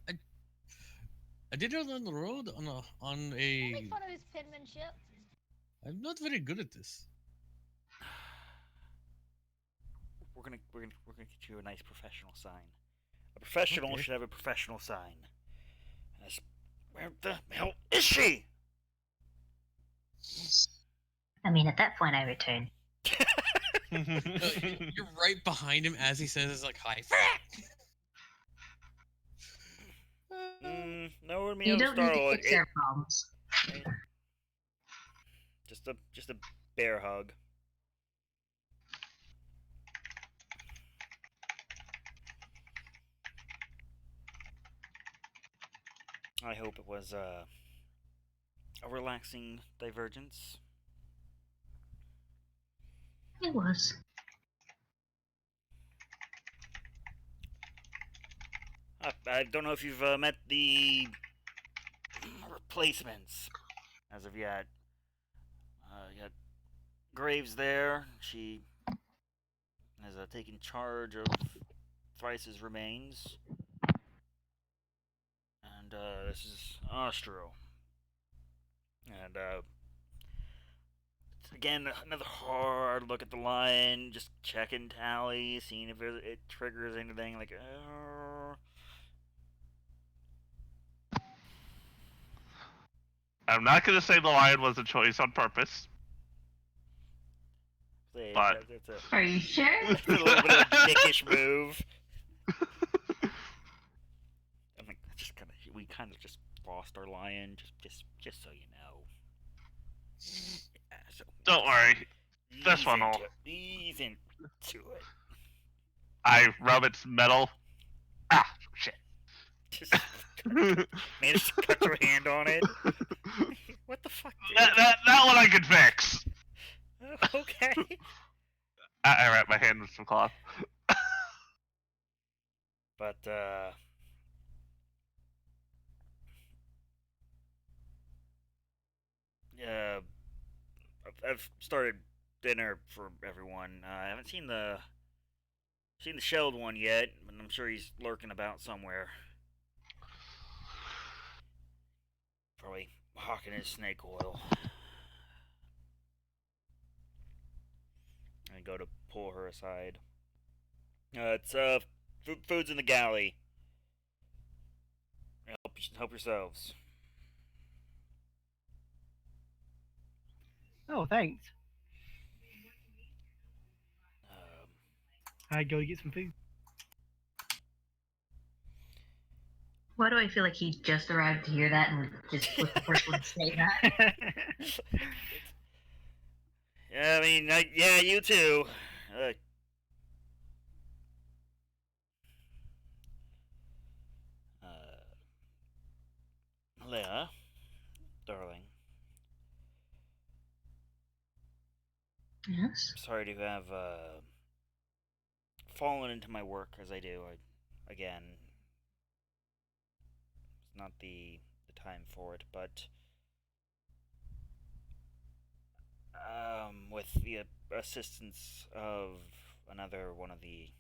I did it on the road on Don't a. make fun of his penmanship. I'm not very good at this. We're gonna get you a nice professional sign. A professional Okay. should have a professional sign. Where the hell is she? I mean, at that point, I return. You're right behind him as he says, "It's like hi." No, me You no don't need to Star-Lord. fix their problems. Just a bear hug. I hope it was a relaxing divergence. It was. I don't know if you've met the replacements as of yet. You got Graves there. She has taken charge of Thrice's remains. And this is Ostro. And again, another hard look at the line, just checking tally, seeing if it triggers anything like. I'm not going to say the lion was a choice on purpose. But Are you sure? It's a little bit of a dickish move. I mean, we kind of just lost our lion, just so you know. Yeah, so don't worry. This one will. ease into it. I rub its metal Ah, shit. Just managed to cut your hand on it. What the fuck, dude? that one I could fix. Okay. I wrap my hand with some cloth. But yeah, I've started dinner for everyone. I haven't seen the shelled one yet, but I'm sure he's lurking about somewhere. Probably hawking his snake oil. I go to pull her aside. It's food's in the galley. Help yourselves. Oh, thanks. Um, I go to get some food. Why do I feel like he just arrived to hear that and just was the first one to say that? yeah, I mean, yeah, you too. Leia, darling. Yes. Sorry to have fallen into my work as I do. Again, it's not the time for it, but with the assistance of another one of the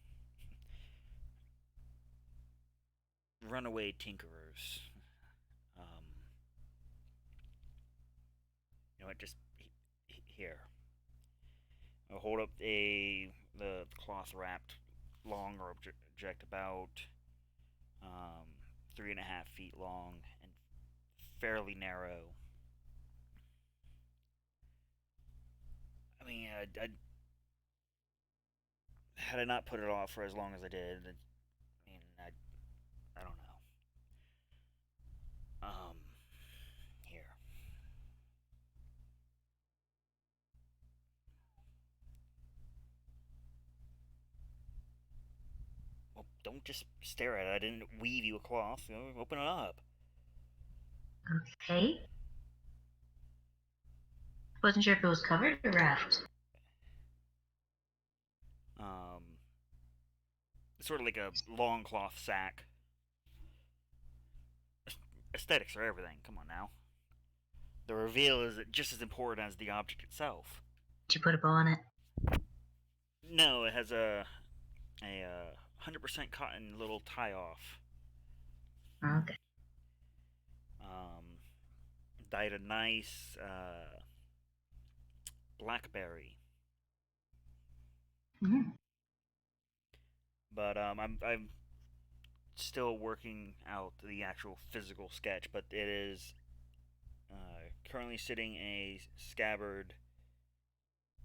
runaway tinkerers, you know what? Just here. I'll hold up the cloth wrapped long object about 3.5 feet long and fairly narrow. I mean, had I not put it off for as long as I did, I mean, I don't know. Here. Well, don't just stare at it. I didn't weave you a cloth. You know, open it up. Okay. Wasn't sure if it was covered or wrapped. It's sort of like a long cloth sack. Aesthetics are everything. Come on now. The reveal is just as important as the object itself. Did you put a bow on it? No, it has a 100% cotton little tie off. Okay. Dyed a nice blackberry. Mm. But I'm still working out the actual physical sketch, but it is currently sitting a scabbard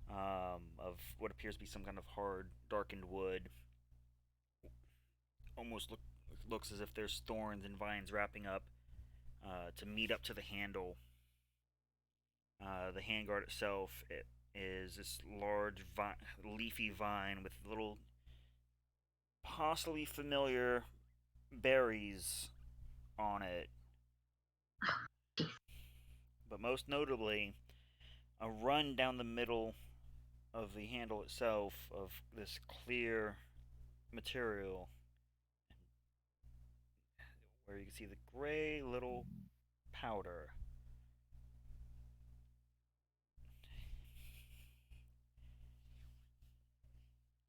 of what appears to be some kind of hard, darkened wood. Almost looks as if there's thorns and vines wrapping up to meet up to the handle. The handguard itself is this large leafy vine with little, possibly familiar berries on it. But most notably, a run down the middle of the handle itself of this clear material where you can see the gray little powder.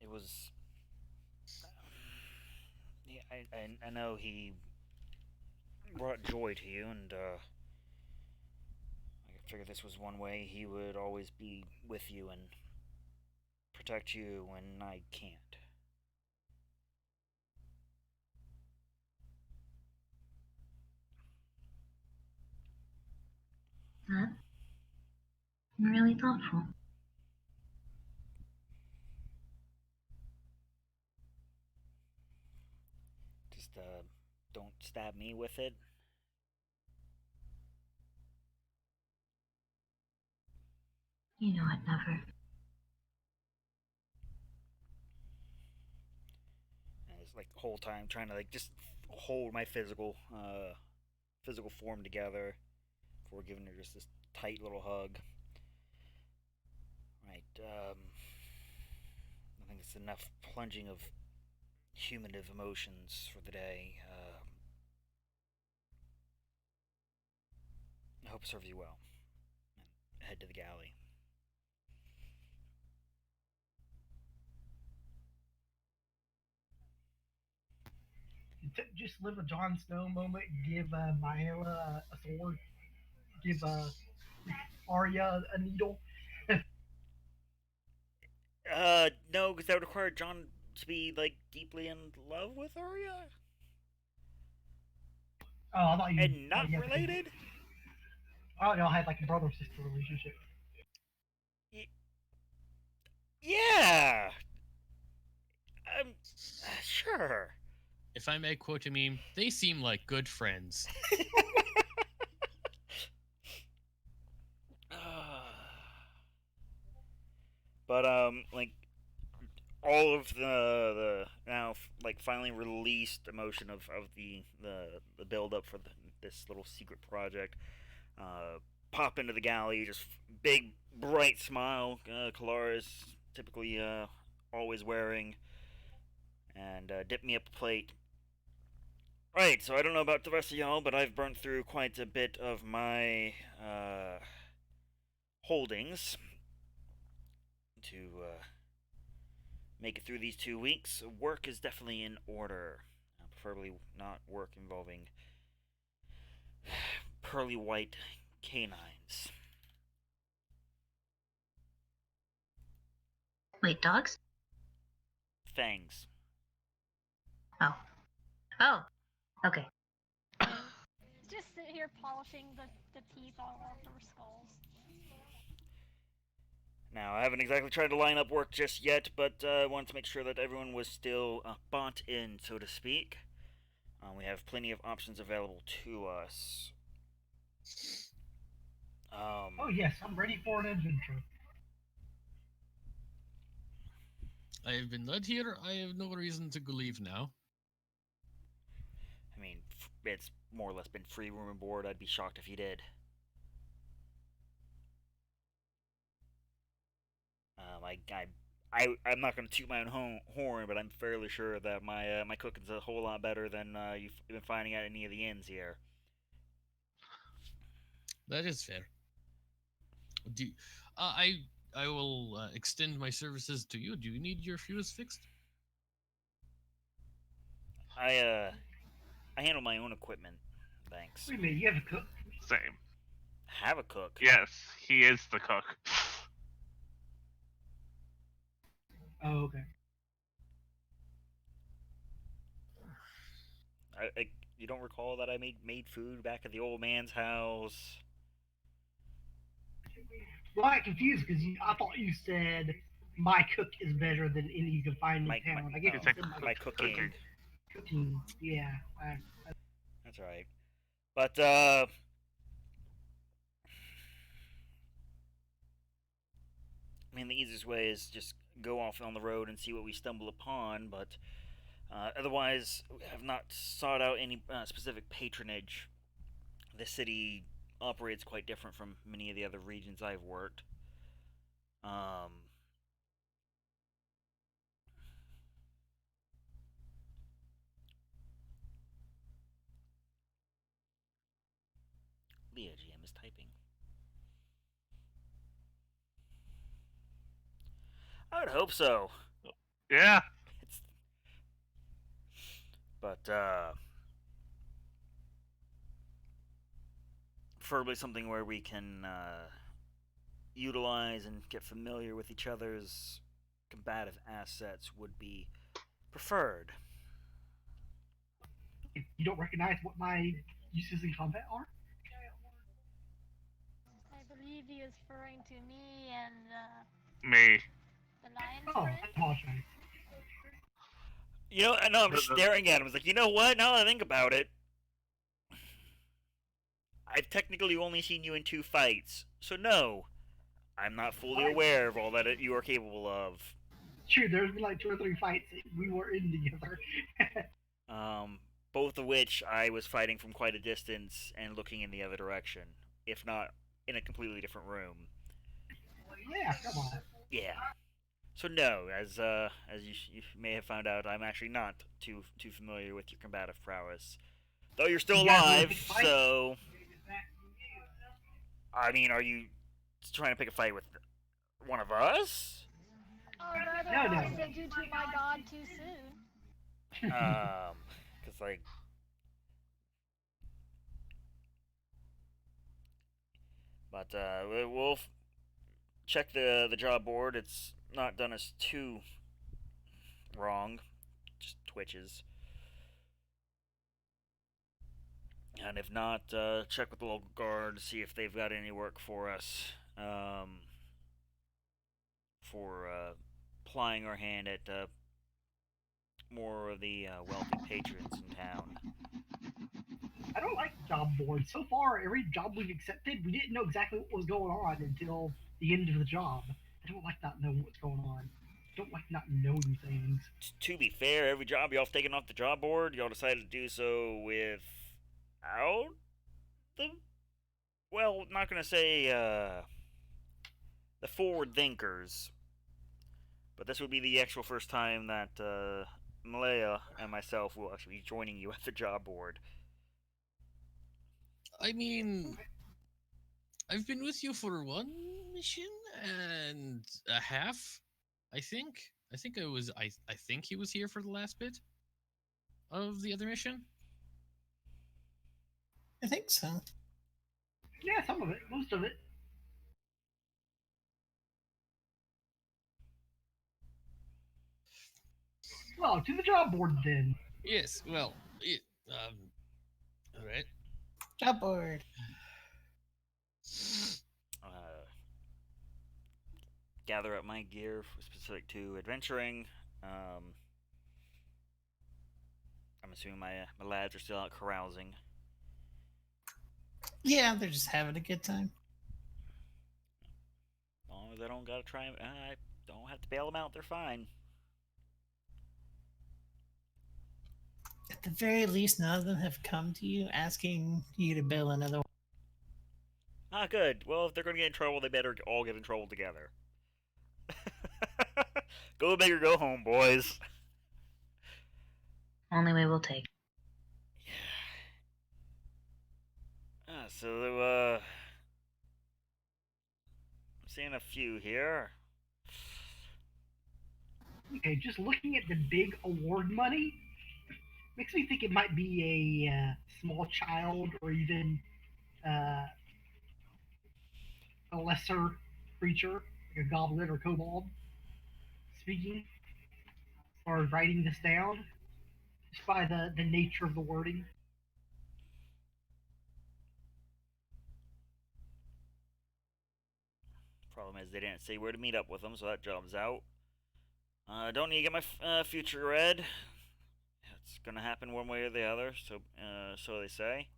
It was. Yeah, I know he brought joy to you, and I figured this was one way he would always be with you and protect you when I can't. That really thoughtful. Just don't stab me with it. You know I'd never. like the whole time trying to like just hold my physical form together before giving her just this tight little hug. Right. I think it's enough plunging of humative emotions for the day. I hope it serves you well. And head to the galley. Just live a Jon Snow moment. Give Maela a sword. Give Arya a needle. No, because that would require John to be like deeply in love with Arya Oh, I thought you. and not you related. Oh, y'all had like a brother sister relationship. Yeah. Sure. If I may quote a meme, they seem like good friends. But like all of the now like finally released emotion of the build up for this little secret project. Pop into the galley, just big bright smile. Kalara is typically always wearing, and dip me up a plate. Right, so I don't know about the rest of y'all, but I've burnt through quite a bit of my holdings to make it through these 2 weeks. Work is definitely in order. Preferably not work involving pearly white canines. Wait, dogs? Fangs. Oh. Oh. Okay. Just sit here polishing the teeth on all of their skulls. Now, I haven't exactly tried to line up work just yet, but I wanted to make sure that everyone was still bought in, so to speak. We have plenty of options available to us. Oh yes, I'm ready for an adventure. I have been led here. I have no reason to leave now. I mean, it's more or less been free room and board. I'd be shocked if you did. I'm not going to toot my own horn, but I'm fairly sure that my cooking's a whole lot better than you've been finding at any of the inns here. That is fair. I will extend my services to you. Do you need your fuse fixed? I handle my own equipment. Thanks. Wait a minute, you have a cook? Same. Have a cook. Yes, he is the cook. Oh, okay. You don't recall that I made food back at the old man's house? Well, I got confused because I thought you said my cook is better than any you can find in town. I guess you said my cooking. Cooking. Yeah. That's right. But I mean, the easiest way is just go off on the road and see what we stumble upon. But otherwise, we have not sought out any specific patronage. The city operates quite different from many of the other regions I've worked. Leah GM is typing. I would hope so. Yeah. But preferably something where we can utilize and get familiar with each other's combative assets would be preferred. You don't recognize what my uses in combat are? I believe he is referring to me and Me. the lion's Oh, friend. I apologize. You know, I know I'm just staring at him. I was like, you know what? Now that I think about it, I've technically only seen you in 2 fights. So no, I'm not fully aware of all that you are capable of. True, there's been like 2 or 3 fights that we were in together. Both of which I was fighting from quite a distance and looking in the other direction, if not in a completely different room. Yeah, come on. Yeah. So no, as you may have found out, I'm actually not too familiar with your combative prowess. Though you're still You guys wanna alive, pick a fight? so I mean, are you trying to pick a fight with one of us? Or rather, No, I no. sent you to my god too soon. Cause like, but we'll check the job board. It's not done us too wrong, just twitches. And if not, check with the local guard to see if they've got any work for us. For plying our hand at more of the wealthy patrons in town. I don't like job boards. So far, every job we've accepted, we didn't know exactly what was going on until the end of the job. I don't like not knowing what's going on. I don't like not knowing things. To be fair, every job y'all have taken off the job board, y'all decided to do so without the. Well, not gonna say the forward thinkers, but this would be the actual first time that Malaya and myself will actually be joining you at the job board. I mean, I've been with you for one mission and a half, I think. I think I think he was here for the last bit of the other mission. I think so. Yeah, some of it, most of it. Well, to the job board then. Yes, well, all right. Job board. Gather up my gear specific to adventuring. I'm assuming my lads are still out carousing. Yeah, they're just having a good time. As long as I don't gotta try, I don't have to bail them out. They're fine. At the very least, none of them have come to you asking you to bill another one. Ah, good. Well, if they're gonna get in trouble, they better all get in trouble together. Go big or go home, boys. Only way we'll take. So, I'm seeing a few here. Okay, just looking at the big award money makes me think it might be a small child or even uh, a lesser creature, like a goblin or kobold, speaking or writing this down just by the nature of the wording. Problem is, they didn't say where to meet up with them, so that job's out. Don't need to get my future read. It's gonna happen one way or the other, so they say.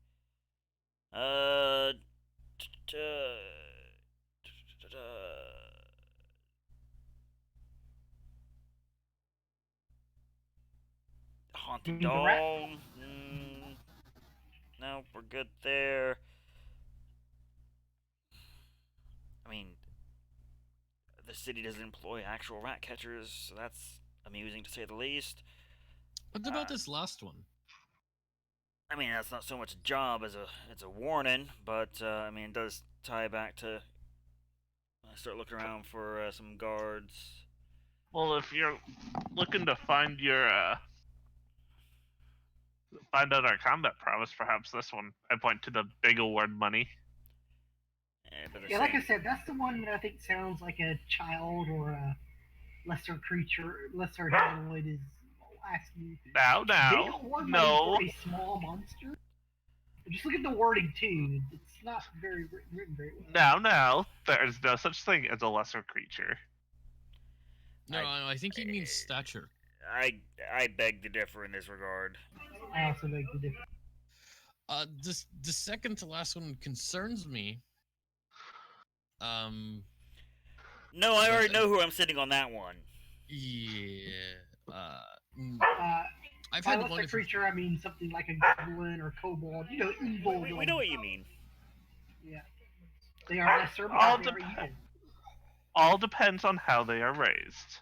Haunted The rat? doll. No, we're good there. I mean, the city doesn't employ actual rat catchers, so that's amusing to say the least. What about this last one? I mean, that's not so much a job as a warning, but I mean, it does tie back to. I start looking around for some guards. Well, if you're looking to find your find out our combat prowess, perhaps this one. I point to the big award money. But they're Yeah, like I saying- said, that's the one that I think sounds like a child or a lesser creature, lesser humanoid is asking. Now, Big award money no. for a small monster. Just look at the wording too. It's not very written very well. Now, there is no such thing as a lesser creature. No, I think he means stature. I beg to differ in this regard. I also make the difference. The second to last one concerns me. No, I already know who I'm sitting on that one. Yeah. Mm, I've By had lesser wonderful. creature, I mean something like a goblin or kobold. You know, evil. We know what you mean. Yeah, they are lesser All because they are evil. All depends on how they are raised.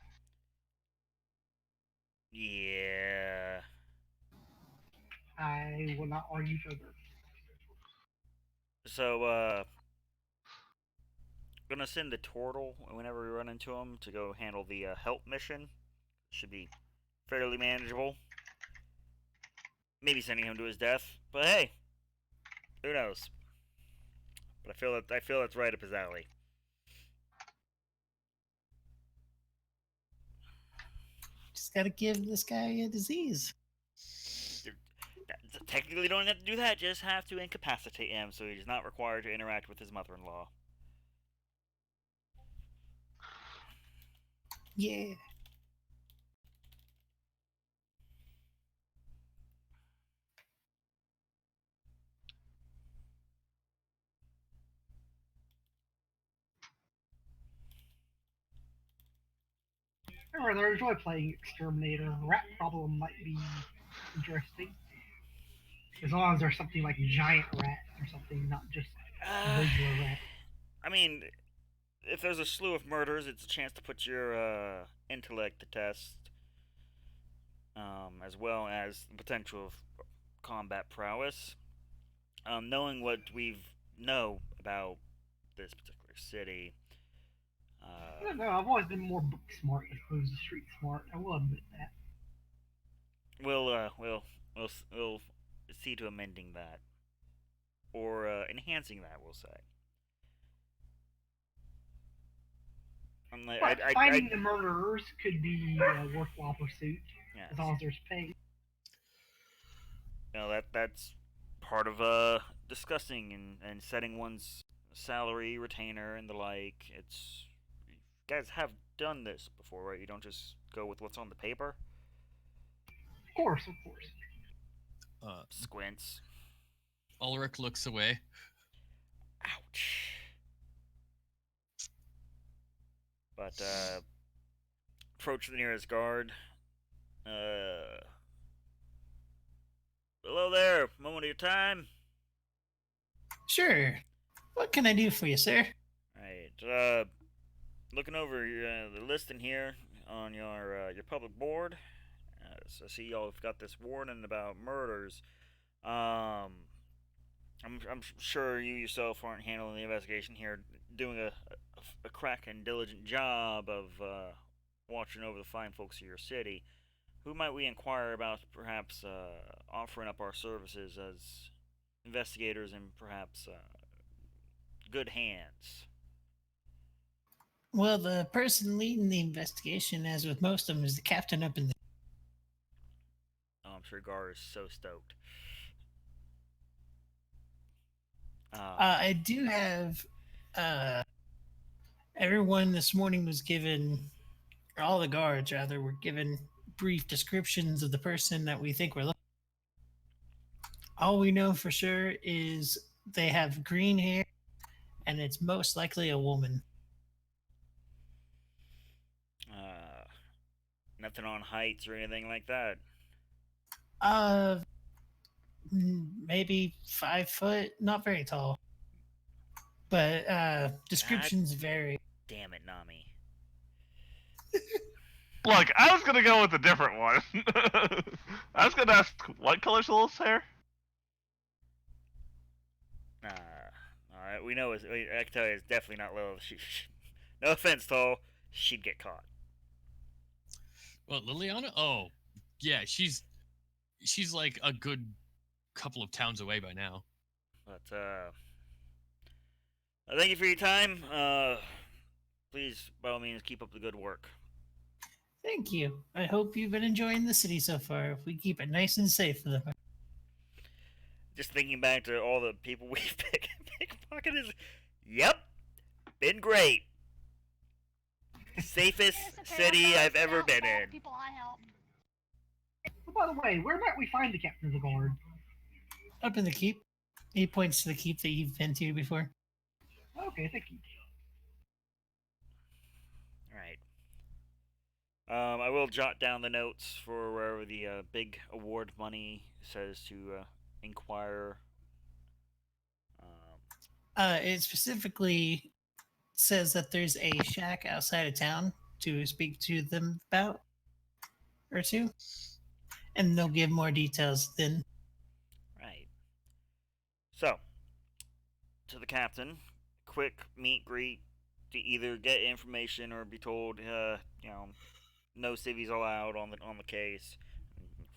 Yeah. I will not argue further. So, gonna send the turtle whenever we run into him to go handle the help mission. Should be fairly manageable. Maybe sending him to his death, but hey, who knows? But I feel that's right up his alley. Just gotta give this guy a disease. Technically, you don't have to do that. Just have to incapacitate him, so he's not required to interact with his mother-in-law. Yeah. I rather enjoy playing Exterminator. Rat problem might be interesting. As long as there's something like giant rat or something, not just regular rat. I mean, if there's a slew of murders, it's a chance to put your intellect to test, as well as the potential of combat prowess. Knowing what we know about this particular city, I don't know. I've always been more book smart as opposed to street smart. I will admit that. we'll see to amending that or enhancing that. We'll say. But finding the murderers could be a worthwhile pursuit yes. as long as there's pay. You know that's part of discussing and setting one's salary, retainer, and the like. It's you guys have done this before, right? You don't just go with what's on the paper. Of course, of course. Squints. Ulrich looks away. Ouch. But approach the nearest guard. Hello there. Moment of your time. Sure. What can I do for you, sir? Right. Looking over the listing here on your public board. So I see y'all have got this warning about murders. I'm sure you yourself aren't handling the investigation here, doing a crack and diligent job of watching over the fine folks of your city. Who might we inquire about perhaps offering up our services as investigators and perhaps good hands? Well, the person leading the investigation, as with most of them, is the captain up in the... Oh, I'm sure Gar is so stoked. I do have... everyone this morning was given... or all the guards, rather, were given brief descriptions of the person that we think we're looking. All we know for sure is they have green hair, and it's most likely a woman. Nothing on heights or anything like that. Maybe 5 foot, not very tall. But descriptions vary. Damn it, Nami. Look, I was gonna go with a different one. I was gonna ask, what color's Lilith's hair? Alright, we know I can tell you it's definitely not Lilith. No offense, Toll. She'd get caught. Well, Liliana? Oh, yeah, she's like a good couple of towns away by now. But thank you for your time. Please, by all means, keep up the good work. Thank you. I hope you've been enjoying the city so far. If we keep it nice and safe for the... Just thinking back to all the people we've pickpocketed, yep, been great. Safest city I've ever been in. People I helped. Oh, by the way, where might we find the captain of the guard? Up in the keep. He points to the keep that you've been to before. Okay, thank you. Alright. I will jot down the notes for wherever the big award money says to inquire. It specifically says that there's a shack outside of town to speak to them about or two, and they'll give more details then. Right. So, to the captain, quick meet greet to either get information or be told, no civvies allowed on the case.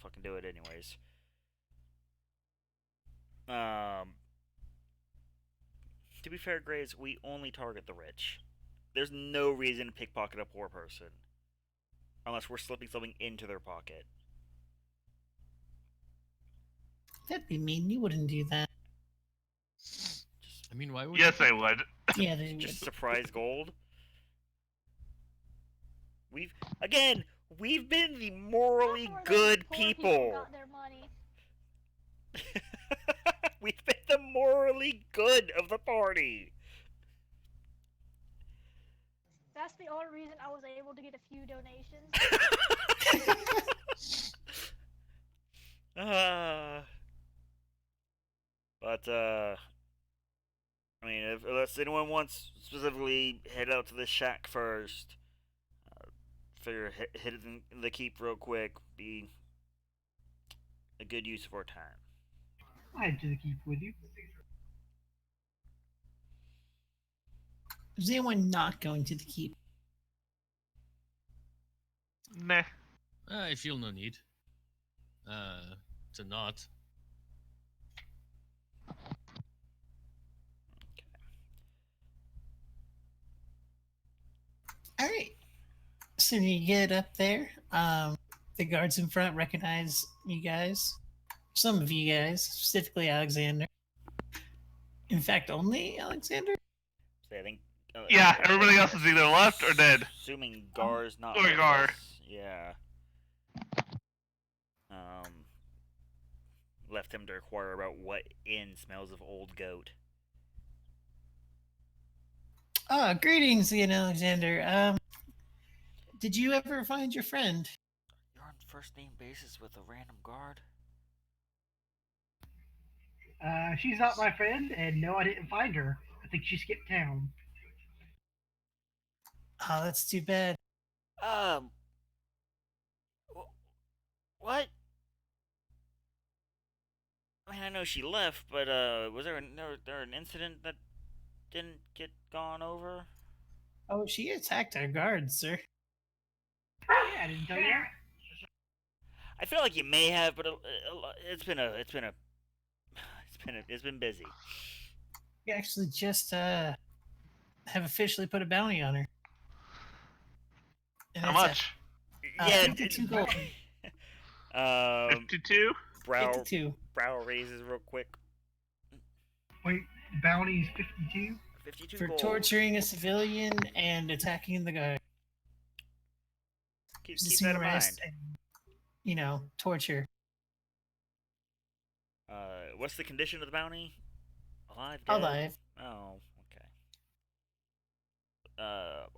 Fucking do it anyways. To be fair, Graves, we only target the rich. There's no reason to pickpocket a poor person. Unless we're slipping something into their pocket. That'd be mean. You wouldn't do that. I mean, why would Yes, you? I would. Yeah, they would. Just surprise gold. We've been the morally That's where good the poor people. got their money. We've been the morally good of the party. That's the only reason I was able to get a few donations. I mean, unless anyone wants specifically head out to the shack first, figure hitting the keep real quick be a good use of our time. I had to keep with you. Is anyone not going to the keep? Nah. I feel no need. To not. All right. So you get up there. The guards in front recognize you guys. Some of you guys, specifically Alexander. In fact, only Alexander. So I think. Yeah, everybody else is either left or dead. Assuming Gar's not. Or with Gar. us, yeah. Left him to inquire about what inn smells of old goat. Greetings again, Alexander. Did you ever find your friend? You're on first name basis with a random guard? She's not my friend, and no, I didn't find her. I think she skipped town. Oh, that's too bad. What? I mean, I know she left, but was there an incident that didn't get gone over? Oh, she attacked our guards, sir. Yeah, I didn't tell you that. I feel like you may have, but it's been busy. We actually just have officially put a bounty on her. And How it's much? 52 gold. 52? Brow 52. raises real quick. Wait, bounty's 52? 52 For gold. torturing a civilian and attacking the guard. Keep Resisting that in arrest mind. and, torture. What's the condition of the bounty? Alive? Dead? Alive. Oh, okay.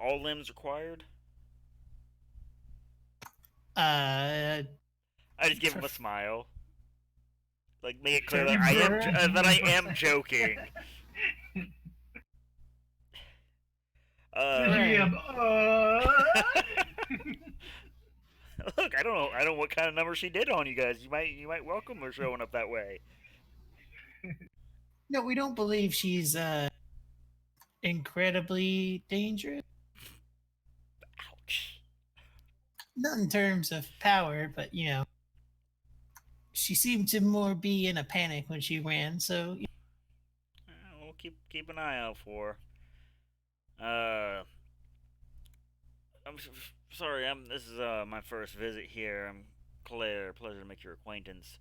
All limbs required? Uh, I just give him a smile. Like, make it clear Sure. that I am joking. Right. Look, I don't know what kind of number she did on you guys. You might welcome her showing up that way. no, we don't believe she's incredibly dangerous. Ouch. Not in terms of power, but she seemed to more be in a panic when she ran. So We'll keep an eye out for her. I'm sorry. This is my first visit here. I'm Claire. Pleasure to make your acquaintance.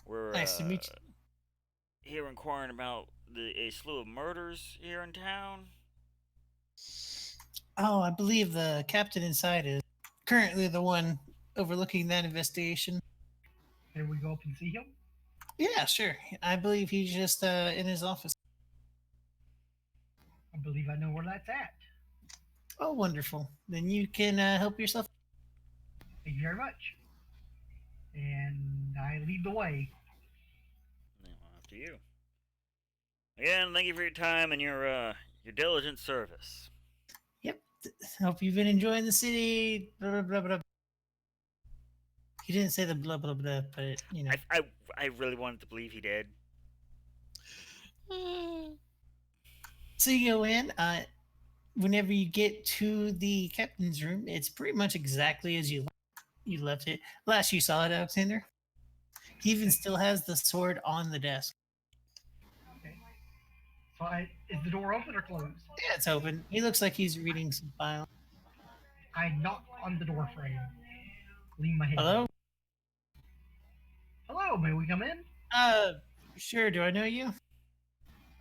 We're nice to meet you. here inquiring about a slew of murders here in town. Oh, I believe the captain inside is currently the one overlooking that investigation. Can we go up and see him? Yeah, sure. I believe he's just in his office. I believe I know where that's at. Oh, wonderful. Then you can help yourself. Thank you very much. And I lead the way. Now, after you. Again, thank you for your time and your diligent service. Yep. Hope you've been enjoying the city. Blah, blah, blah, blah. He didn't say the blah blah blah, but you know. I really wanted to believe he did. So you go in. Whenever you get to the captain's room, it's pretty much exactly as you left it last you saw it, Alexander. He even still has the sword on the desk. Okay. So is the door open or closed? Yeah, it's open. He looks like he's reading some file. I knock on the door frame. Lean my head. Hello? Hello, may we come in? Sure. Do I know you?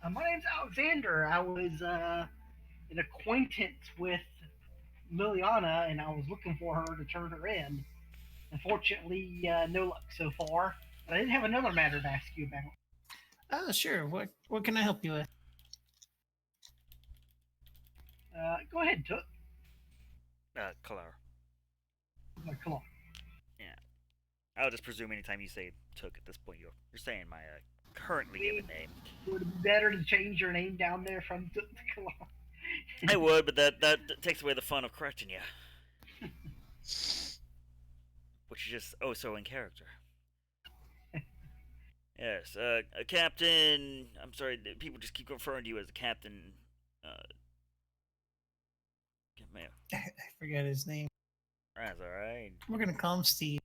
My name's Alexander. I was an acquaintance with Liliana, and I was looking for her to turn her in. Unfortunately, no luck so far. But I did have another matter to ask you about. Oh, sure. What can I help you with? Go ahead, Took. Kalar. Come on. Yeah. I'll just presume anytime you say took at this point, you're saying my currently given name. Would it be better to change your name down there from Took to Kalar? I would, but that takes away the fun of correcting you. Which is just oh so in character. Yes, Captain. I'm sorry, people just keep referring to you as the Captain. Man, I forgot his name. that's all right. We're gonna call him Steve.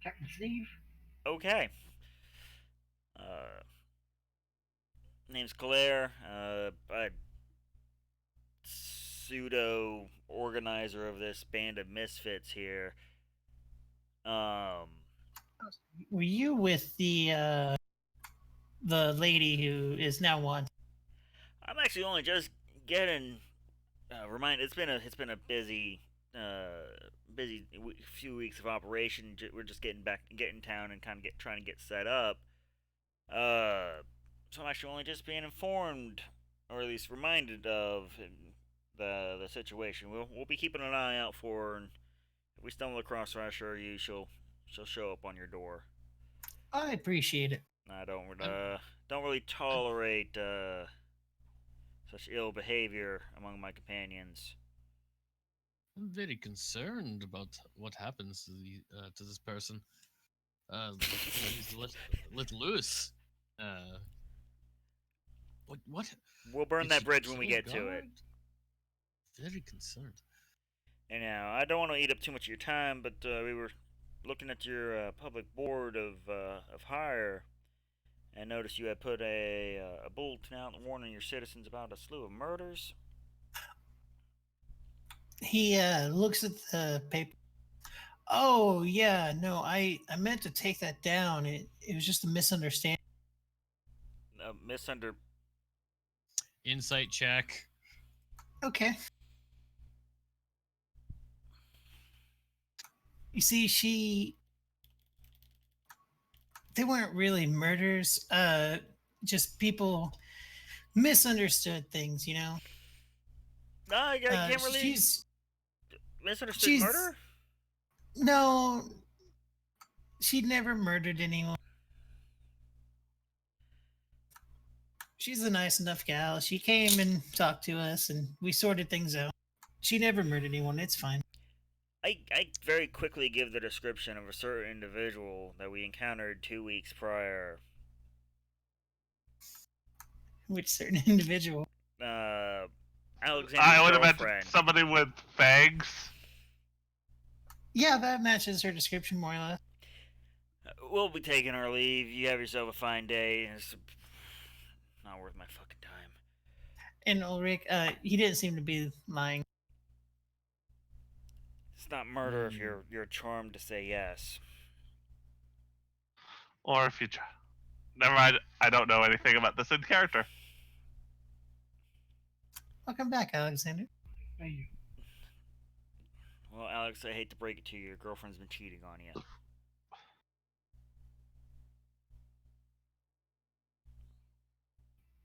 Captain Steve? Okay. Name's Claire. I pseudo organizer of this band of misfits here. Were you with the lady who is now wanted? I'm actually only just getting reminded. It's been a busy few weeks of operation. We're just getting in town and kind of trying to get set up. So I'm actually only just being informed, or at least reminded of the situation. We'll be keeping an eye out for her, and if we stumble across her, I assure you she'll show up on your door. I appreciate it. I don't really tolerate such ill behavior among my companions. I'm very concerned about what happens to this person. He's let loose. What? We'll burn Did that she bridge when we kill get to it. guard? Very concerned. And now, I don't want to eat up too much of your time, but we were looking at your public board of hire, and noticed you had put a bulletin out warning your citizens about a slew of murders. He looks at the paper. Oh yeah, no, I meant to take that down. It was just a misunderstanding. Insight check. Okay. You see, they weren't really murders. Just people misunderstood things, you know. No, I can't really. She's Misunderstood murder? No, she'd never murdered anyone. She's a nice enough gal. She came and talked to us, and we sorted things out. She never murdered anyone. It's fine. I very quickly give the description of a certain individual that we encountered 2 weeks prior. Which certain individual? Alexander's I would girlfriend. imagine somebody with fangs. Yeah, that matches her description more or less. We'll be taking our leave. You have yourself a fine day. It's not worth my fucking time. And Ulrich, he didn't seem to be lying. It's not murder if you're charmed to say yes. Or if you try. Never mind, I don't know anything about this in character. Welcome back, Alexander. Thank you. Well, Alex, I hate to break it to you. Your girlfriend's been cheating on you.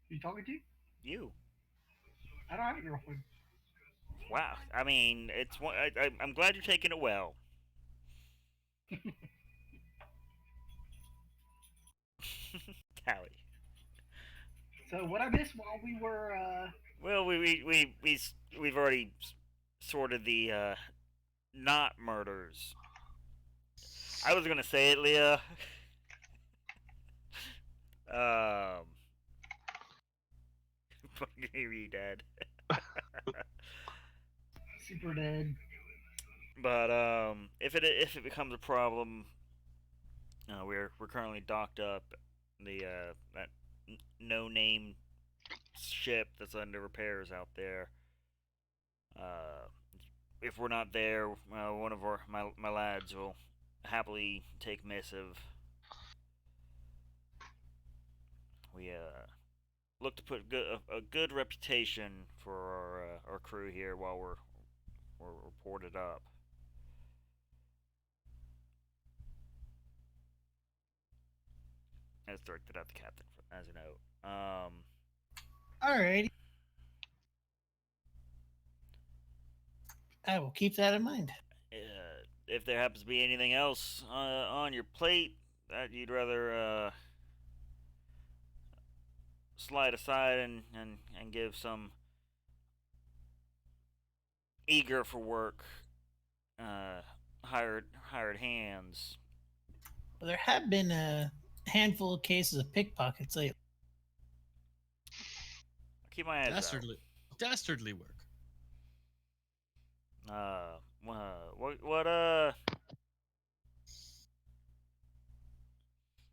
Who you talking to? You. I don't have a girlfriend. Wow. I mean, I'm glad you're taking it well. Tally. So what I missed while we were Well, we've already sorted the not murders. I was gonna say it, Leah. um, fucking you, Dad. super dead. But if it becomes a problem, we're currently docked up the that no name ship that's under repairs out there. Uh, if we're not there, one of my lads will happily take missive. We look to put a good reputation for our crew here while we're reported up. As directed at the captain as a note. Alrighty. I will keep that in mind. If there happens to be anything else on your plate that you'd rather slide aside and give some eager for work hired hands. Well, there have been a handful of cases of pickpockets lately. I'll keep my eyes Dastardly work. out.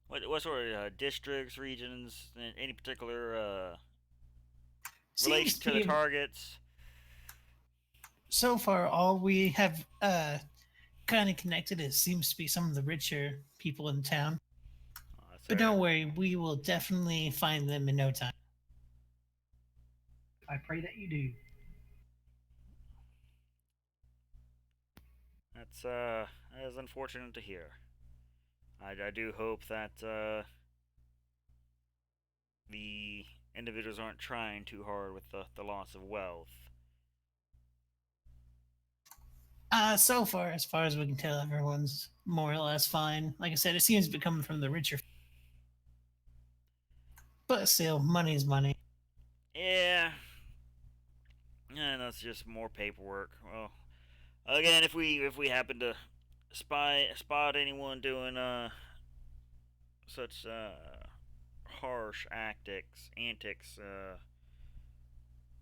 What sort of districts, regions, any particular relation Seems to the targets? So far, all we have kind of connected is seems to be some of the richer people in town. But don't worry, we will definitely find them in no time. I pray that you do. That is unfortunate to hear. I do hope that the individuals aren't trying too hard with the loss of wealth. So far as we can tell, everyone's more or less fine. Like I said, it seems to be coming from the richer. But still, money's money. Yeah. And that's just more paperwork. Well, again, if we happen to spot anyone doing such harsh antics,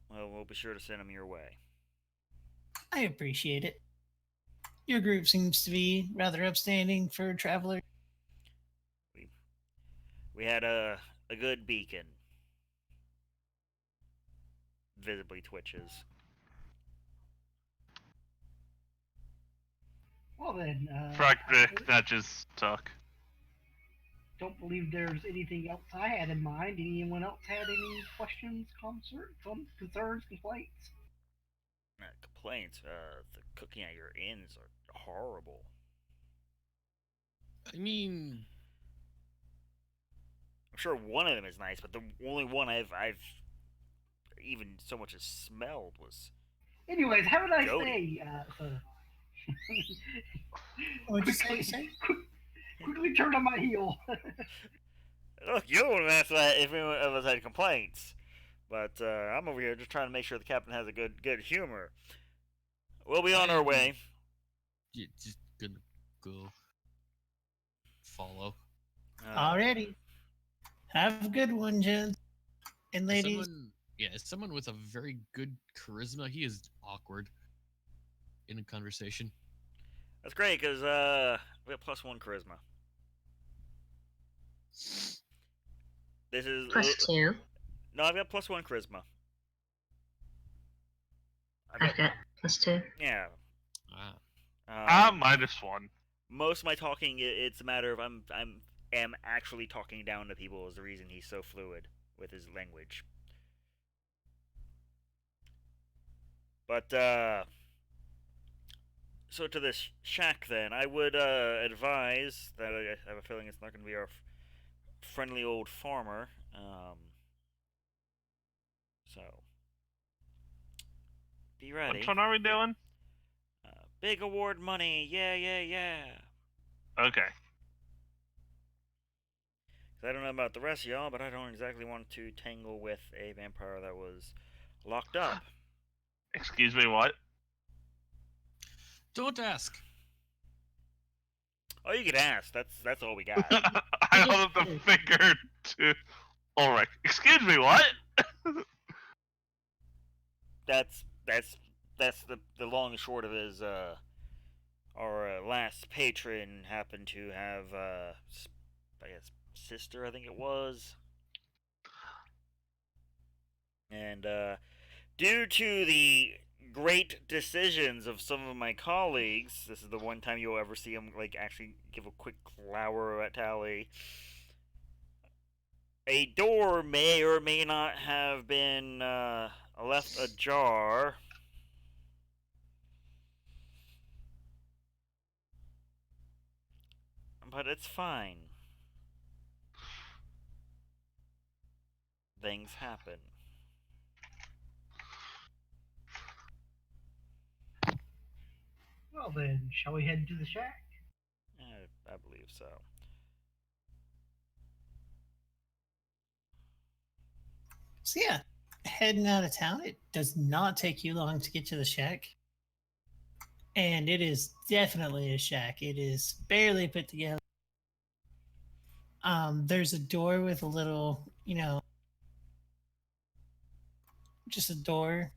well, we'll be sure to send them your way. I appreciate it. Your group seems to be rather upstanding for a traveler. We had a good beacon. Visibly twitches. Well then, Fragrick nudges Tuck. Don't believe there's anything else I had in mind. Anyone else had any questions, concerns, complaints? Complaints. The cooking at your inns are horrible. I mean, I'm sure one of them is nice, but the only one I've even so much as smelled was. Anyways, have a nice goaty. day. So What'd you say? Quickly turn on my heel. Look, you're the one who asked if anyone of us had complaints, but I'm over here just trying to make sure the captain has a good humor. We'll be on our way. you're just gonna go follow. Alrighty. Have a good one, gents and ladies. As someone with a very good charisma, he is awkward in a conversation. That's great because we have +1 charisma. This is +2. No, I've got +1 charisma. I've got +2. Yeah. -1. Most of my talking, it's a matter of am actually talking down to people is the reason he's so fluid with his language. But so to this shack then, I would advise that I have a feeling it's not going to be our friendly old farmer. So Be ready. Which one are we doing? Big award money. Yeah. Okay. I don't know about the rest of y'all, but I don't exactly want to tangle with a vampire that was locked up. Excuse me, what? Don't ask. Oh, you can ask. That's all we got. I don't have the finger to. Alright. Excuse me, what? that's the long and short of it is our last patron happened to have I guess sister, I think it was, and due to the great decisions of some of my colleagues, this is the one time you'll ever see them like actually give a quick glower at Tally. A door may or may not have been left ajar. But it's fine. Things happen. Well then, shall we head to the shack? I believe so. So yeah, heading out of town, it does not take you long to get to the shack. And it is definitely a shack. It is barely put together. There's a door with a little, just a door,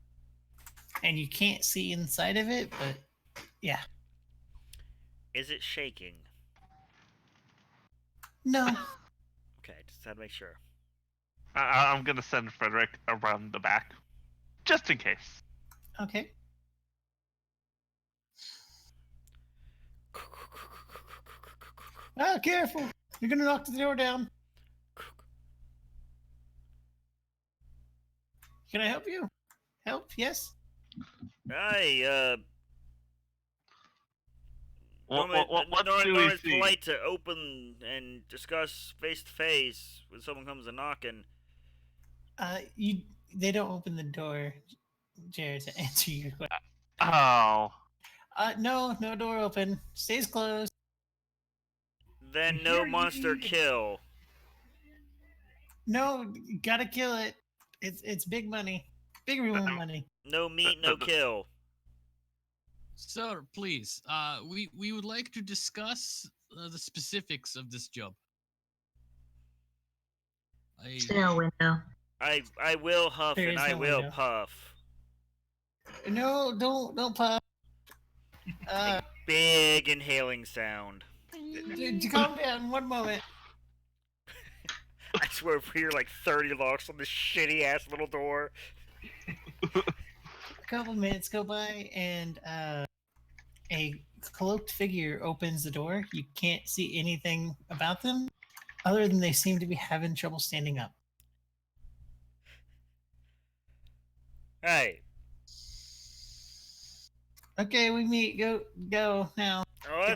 and you can't see inside of it, but yeah. Is it shaking? No. Okay, just had to make sure. I'm gonna send Frederick around the back. Just in case. Okay. Oh, careful. You're gonna knock the door down. Can I help you? Help? Yes? Hi, What normally do we it's see? polite to open and discuss face to face when someone comes a knocking. They don't open the door, Jared, to answer your question. Oh. No door open. Stays closed. Then no monster kill. No, gotta kill it. It's big money. Big reward money. No meat, no kill. Sir, please. We would like to discuss the specifics of this job. Is there a window? I will huff There and is I no will window. puff. No, don't puff. Big inhaling sound. Calm down. 1 moment. I swear if we hear like 30 locks on this shitty ass little door. A couple minutes go by, and a cloaked figure opens the door. You can't see anything about them, other than they seem to be having trouble standing up. Hey. Okay, we meet. Go now. Oh,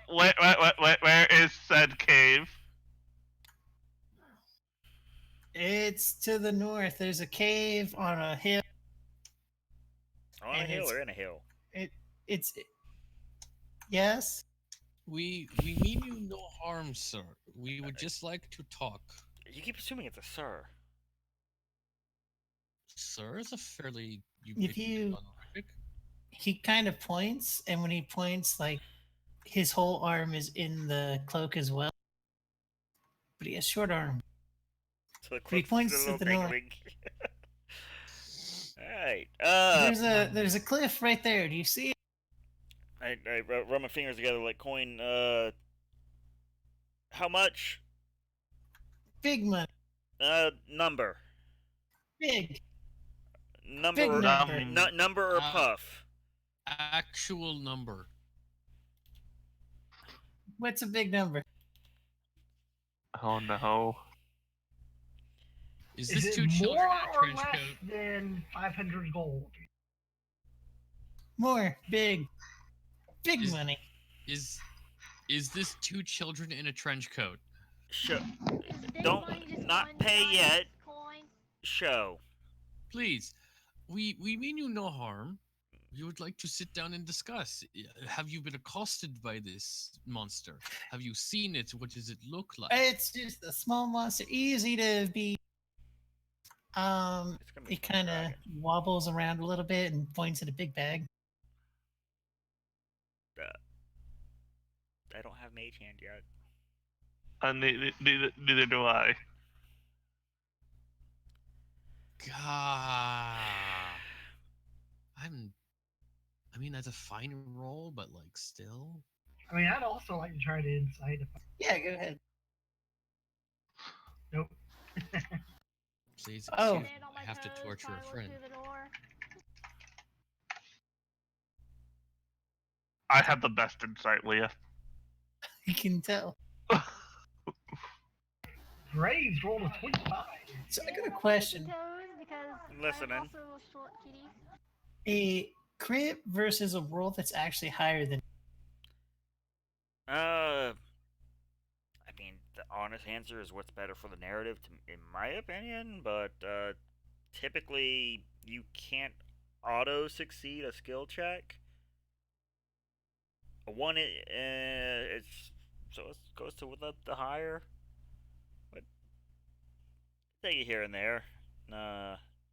Wait, where is said cave? It's to the north. There's a cave on a hill. On a And hill it's- or in a hill? Yes. We mean you no harm, sir. We would just like to talk. You keep assuming it's a sir. Sir is a fairly If you- honorific. He kind of points, and when he points, like his whole arm is in the cloak as well. But he has short arm. So the he points little to the north. wink. Alright. There's a cliff right there. Do you see it? I rub my fingers together like coin. How much? Big money. Number. Big. Number Big or number. number or puff. Actual number. What's a big number? Oh no. Is Is this it two children more in a or trench less coat? than 500 gold? More. Big. Big Is- money. Is this two children in a trench coat? Show. Is big Don't money just not one pay giant yet. Coin? Show. Please, We mean you no harm. We would like to sit down and discuss. Have you been accosted by this monster? Have you seen it? What does it look like? It's just a small monster, easy to be. It's gonna be He some kind of dragon. wobbles around a little bit and points at a big bag. I don't have mage hand yet. Neither do I. Gah. I mean, that's a fine roll, but like still. I mean, I'd also like to try to insight if I. Yeah, go ahead. Nope. Please Oh. excuse me. Stand on I my have to toes, torture try a to look friend. through the door. I have the best insight, Leah. You can tell. Graves rolled a 25. So I got Stand a on my question. tippy toes because Listening. I'm also a short kitty. A crit versus a roll that's actually higher than. I mean, the honest answer is what's better for the narrative, in my opinion. But typically, you can't auto succeed a skill check. A one, it's so it goes to the higher. But take it here and there.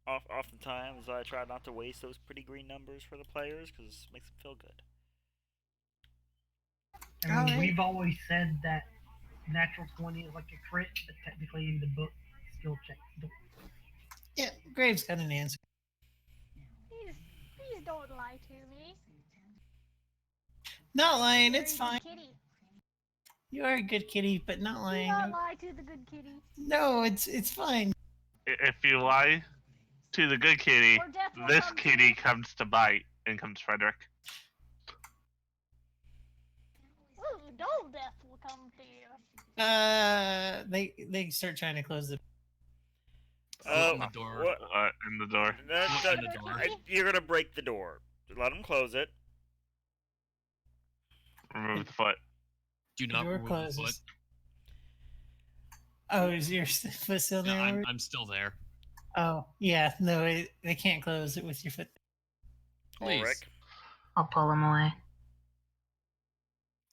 Oftentimes, I try not to waste those pretty green numbers for the players because it makes them feel good. I mean, Alright. we've always said that natural 20 is like a crit, but technically in the book, skill check. Yeah, Graves got an answer. Please don't lie to me. Not lying, You're it's a good fine. kitty. You are a good kitty, but not Do lying. not lie to the good kitty. No, it's fine. If you lie to the good kitty, Or death will this come to kitty you. comes to bite, and comes Frederick. Ooh, dull death will come to you. They start trying to close the. Foot in the door. What? In the door. Foot in the door. You're gonna break the door. Let him close it. Remove the foot. Do not door remove the foot. closes. Oh, is your foot still No, there? I'm still there. Oh, yeah. No, they can't close it with your foot. Please. Ulrich. I'll pull him away.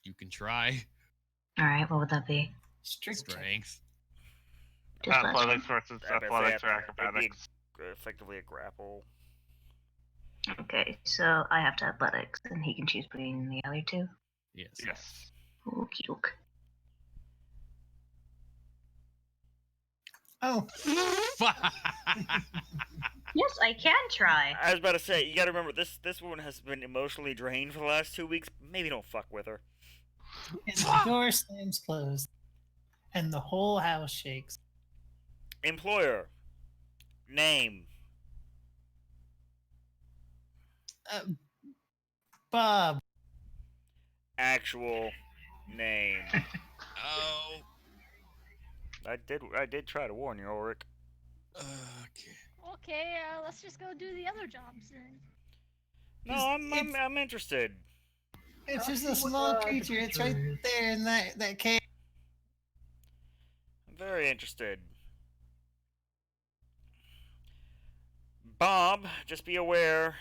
You can try. Alright, what would that be? Strength check. Strength. Just last Athletics one? versus I bet athletics or that'd be acrobatics. effectively a grapple. Okay, so I have to athletics, and he can choose between the other two. Yes. Yes. Okie doke. Oh, Yes, I can try. I was about to say, you gotta remember, this woman has been emotionally drained for the last 2 weeks. Maybe don't fuck with her. and the door slams closed, and the whole house shakes. Employer. Name. Bob. Actual name. Oh. I did try to warn you, Ulrich. Okay. Okay, let's just go do the other jobs then. No, It's- I'm interested. It's Let's just a see what small the creature. It's right creature is. there in that cave. I'm very interested. Bob, just be aware,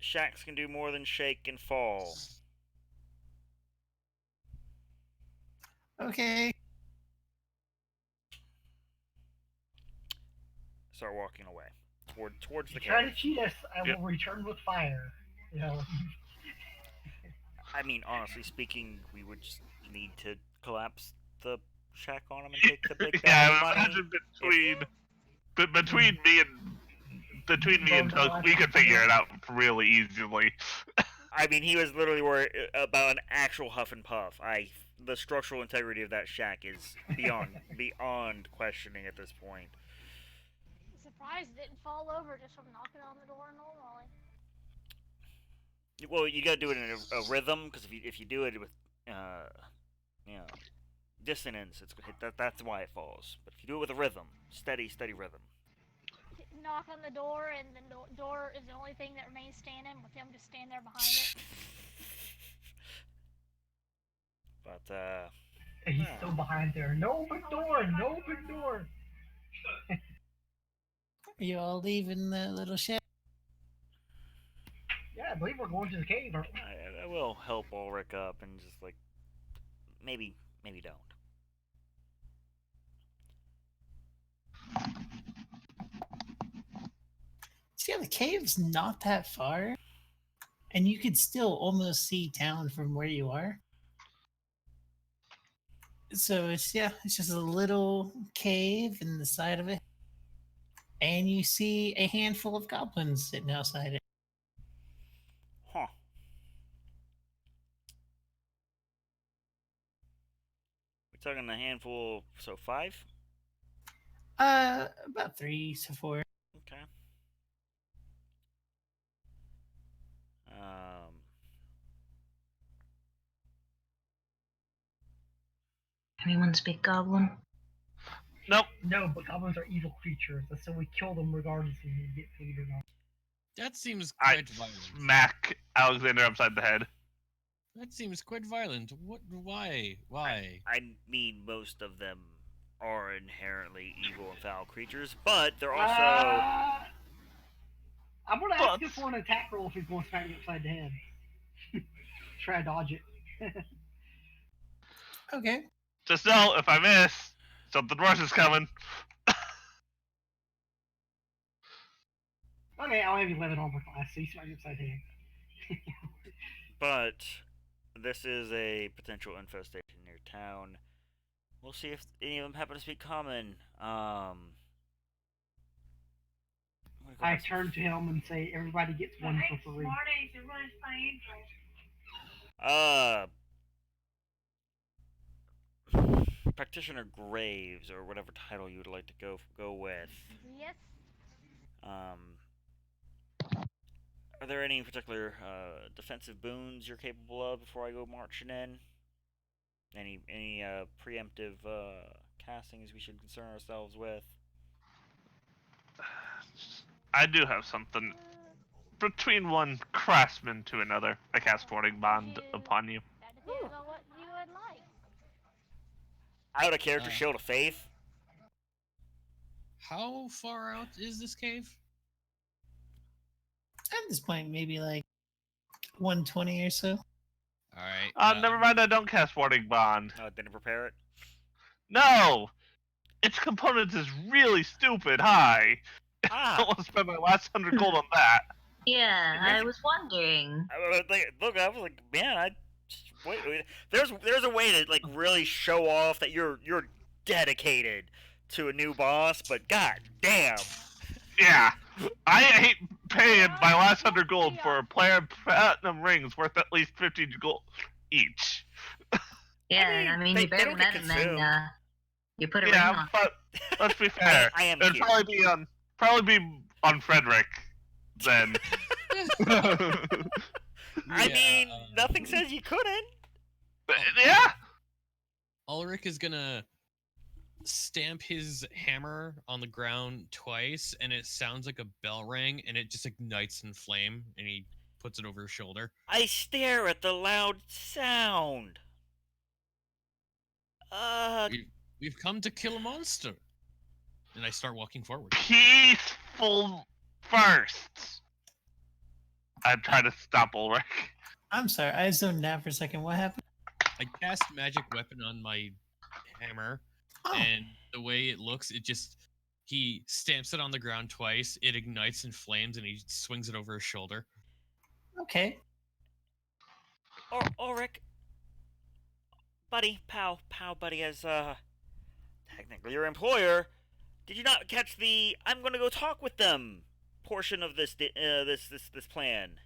shacks can do more than shake and fall. Okay. Start walking away towards the If you try to cave. cheat us, I Yep. will return with fire. You know. I mean, honestly speaking, we would just need to collapse the shack on him and take the big Yeah, bag of I money. imagine between me and Toke, we could figure it out really easily. I mean, he was literally worried about an actual huff and puff. The structural integrity of that shack is beyond questioning at this point. I'm surprised it didn't fall over just from knocking on the door normally. Well, you gotta do it in a rhythm, because if you do it with, dissonance, that's why it falls. But if you do it with a rhythm, steady rhythm. Knock on the door, and the door is the only thing that remains standing, with him just standing there behind it. But And he's still behind there. No open door! No open door! Are you all leaving the little shed? Yeah, I believe we're going to the cave, aren't we? I will help Ulrich up and just like maybe don't. See, the cave's not that far, and you could still almost see town from where you are. So it's just a little cave in the side of it, and you see a handful of goblins sitting outside it. Huh. We're talking a handful, so 5? About 3 to 4. Okay. Anyone speak goblin? Nope. No, but goblins are evil creatures, so we kill them regardless if we get paid or not. That seems I quite violent. smack Alexander upside the head. That seems quite violent. What? Why? I mean, most of them are inherently evil and foul creatures, but they're also. I'm gonna ask But- him for an attack roll if he's going to smack me upside the head. Try to dodge it. Okay. Just know, if I miss, something worse is coming. Okay, I'll have 11 armor class, so you smack me upside the head. But this is a potential infestation near town. We'll see if any of them happen to speak common. I turn to him and say, everybody gets one for free. Practitioner Graves, or whatever title you would like to go with. Yes. Are there any particular defensive boons you're capable of before I go marching in? Any preemptive castings we should concern ourselves with? I do have something. Between one craftsman to another, I cast Warding Bond upon you. That depends on what you would like. Out of character Shield of Faith. How far out is this cave? At this point, maybe like 120 or so. All right. Never mind, I don't cast Warding Bond. Oh, didn't prepare it. No! Its components is really stupid high. I don't want to spend my last 100 gold on that. Yeah, I was wondering. I was like, man, wait. There's a way to like really show off that you're dedicated to a new boss, but god damn. Yeah, I hate paying my last 100 gold for a player platinum rings worth at least 50 gold each. Yeah, I mean, you they barely don't get met him and consumed. you put a ring Yeah, on. but let's be fair. I am It'd cute. probably be on Frederick then. I mean, nothing says you couldn't. Yeah. Ulrich is gonna stamp his hammer on the ground twice, and it sounds like a bell ring, and it just ignites in flame, and he puts it over his shoulder. I stare at the loud sound. We've come to kill a monster. And I start walking forward. Peaceful first. I try to stop Ulrich. I'm sorry, I zoned out for a second. What happened? I cast magic weapon on my hammer, and the way it looks, he stamps it on the ground twice, it ignites in flames, and he swings it over his shoulder. Okay. Ulrich, buddy, pal, buddy, as technically your employer, did you not catch the "I'm gonna go talk with them" portion of this plan?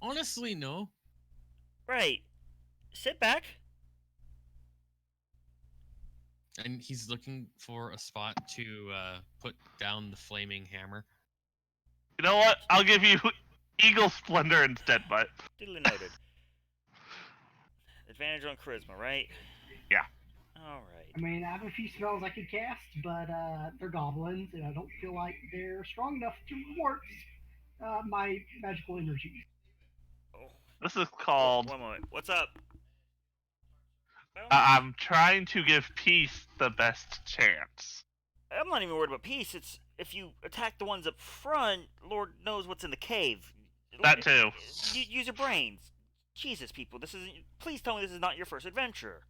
Honestly, no. Right. Sit back. And he's looking for a spot to put down the flaming hammer. You know what? I'll give you Eagle Splendor instead, but... Duly noted. Advantage on charisma, right? Yeah. Alright. I mean, I have a few spells I could cast, but they're goblins, and I don't feel like they're strong enough to warp my magical energy. This is called... One moment. What's up? I'm trying to give peace the best chance. I'm not even worried about peace. It's if you attack the ones up front, Lord knows what's in the cave. That too. Use your brains. Jesus, people, this isn't. Please tell me this is not your first adventure.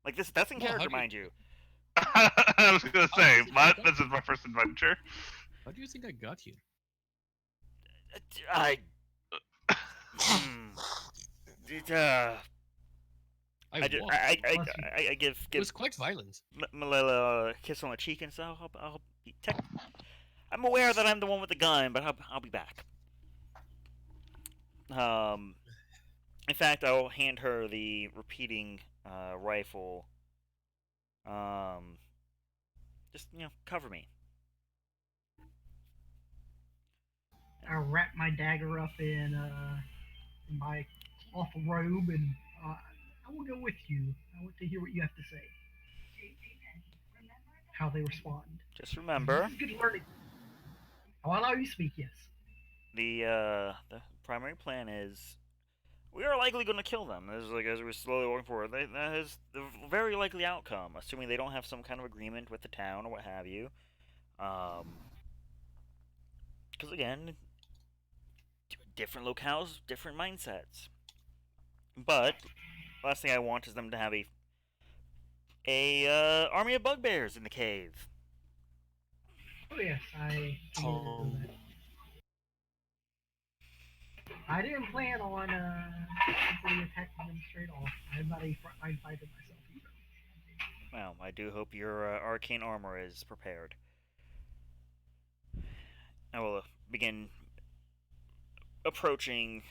Like this, that's in Well, character, mind you. I was gonna How do you say, think I what? got This is my first adventure. How do you think I got here? I. It, I ju- walked. I give It was quite violent. Malila a kiss on the cheek and so I'll be I'm aware that I'm the one with the gun, but I'll be back. In fact, I'll hand her the repeating rifle. Just cover me. I wrap my dagger up in my cloth robe, and I will go with you. I want to hear what you have to say. How they respond. Just remember, This is good learning. I'll allow you to speak, yes. the primary plan is we are likely going to kill them. As we're slowly walking forward, that is the very likely outcome, assuming they don't have some kind of agreement with the town or what have you. Because again, different locales, different mindsets. But last thing I want is them to have a army of bugbears in the cave. Oh yes, I know that. I didn't plan on simply attacking them straight off. I'm not a frontline fighter myself either. Well, I do hope your arcane armor is prepared. I will begin approaching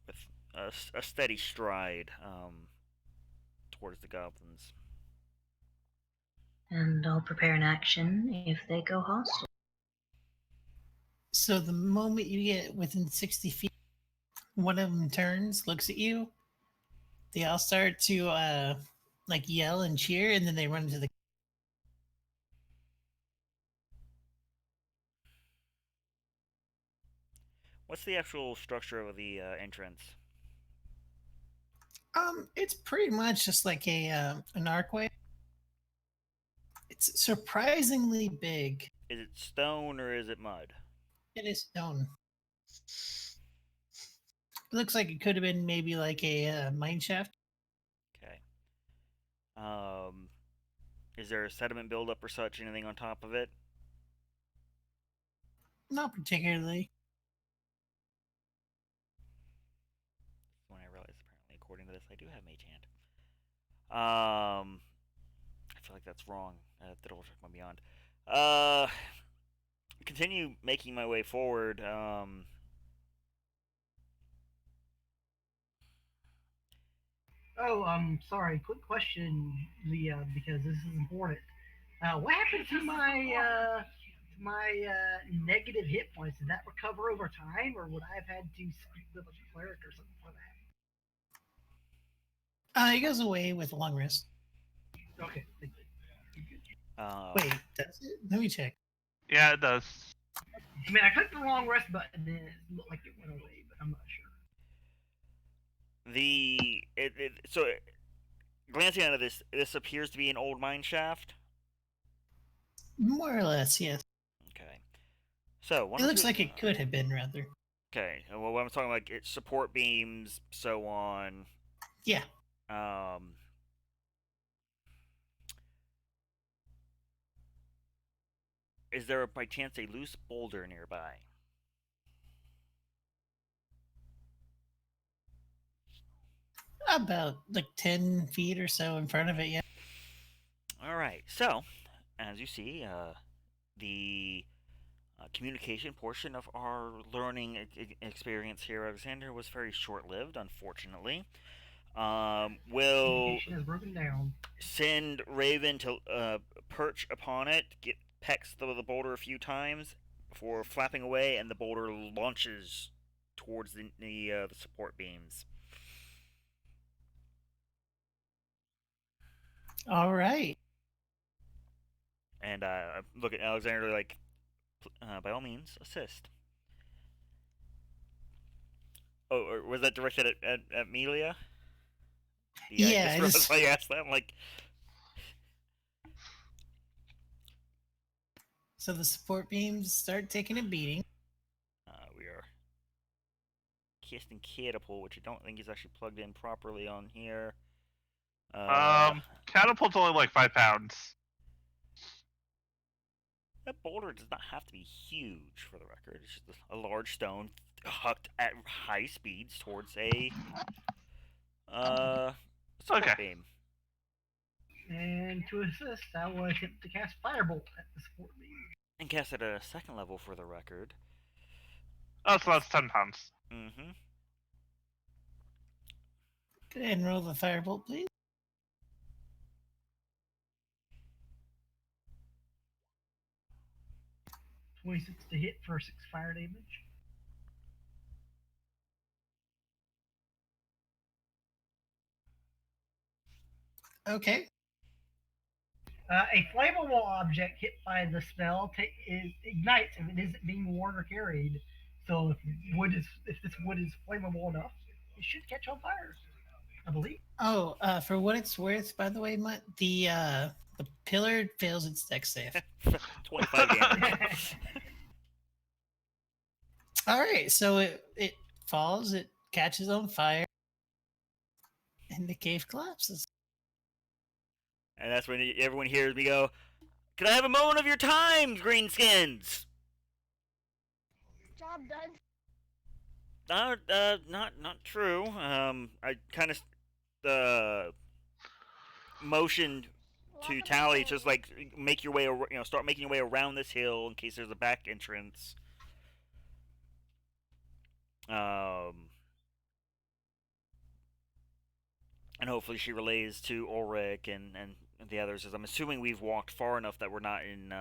with a steady stride towards the goblins. And I'll prepare an action if they go hostile. So the moment you get within 60 feet, one of them turns, looks at you. They all start to like yell and cheer, and then they run into the. What's the actual structure of the entrance? It's pretty much just like an archway. It's surprisingly big. Is it stone or is it mud? It is stone. It looks like it could have been maybe like a mine shaft. Okay. Is there a sediment buildup or such? Anything on top of it? Not particularly. When I realize, apparently, according to this, I do have Mage Hand. I feel like that's wrong. I have to double check my beyond. Continue making my way forward. Oh, sorry. Quick question, Leah, because this is important. What happened to my negative hit points? Did that recover over time, or would I have had to speak with a cleric or something for that? It goes away with a long rest. Okay. Wait, does it? Let me check. Yeah, it does. I mean, I clicked the wrong rest button, and it looked like it went away, but I'm not sure. So glancing out of this appears to be an old mine shaft. More or less, yes. Okay. So It looks like it could have been rather. Okay. Well, what I'm talking about, it's support beams, so on. Yeah. Is there by chance a loose boulder nearby? About like 10 feet or so in front of it, yeah. All right. So, as you see, the communication portion of our learning experience here, Alexander, was very short-lived, unfortunately. Will Communication has broken down. send Raven to perch upon it, pecks the boulder a few times before flapping away, and the boulder launches towards the support beams. All right. And look at Alexander like, by all means, assist. Oh, or was that directed at Melia? Yeah, I I just just- realized I asked that. I'm like, So the support beams start taking a beating. we are casting catapult, which I don't think is actually plugged in properly on here. Catapult's only like 5 pounds. That boulder does not have to be huge, for the record. It's just a large stone hucked at high speeds towards a support Okay. beam. And to assist, I will attempt to cast Firebolt at the support beam. And cast it at a second level, for the record. Oh, so that's 10 pounds. Mm-hmm. Go ahead and roll the firebolt, please. .26 to hit for 6 fire damage. Okay. A flammable object hit by the spell ignites if it isn't being worn or carried. So if this wood is flammable enough, it should catch on fire. I believe. Oh, for what it's worth, by the way, Mutt, the pillar fails its dex save. 25 damage. All right, so it falls, it catches on fire, and the cave collapses. And that's when everyone hears me go, "Can I have a moment of your time, greenskins?" Job done. Not true. I kind of motioned to Welcome Tally, to- just like make your way, start making your way around this hill in case there's a back entrance. And hopefully she relays to Ulrich and the others, as I'm assuming we've walked far enough that we're not in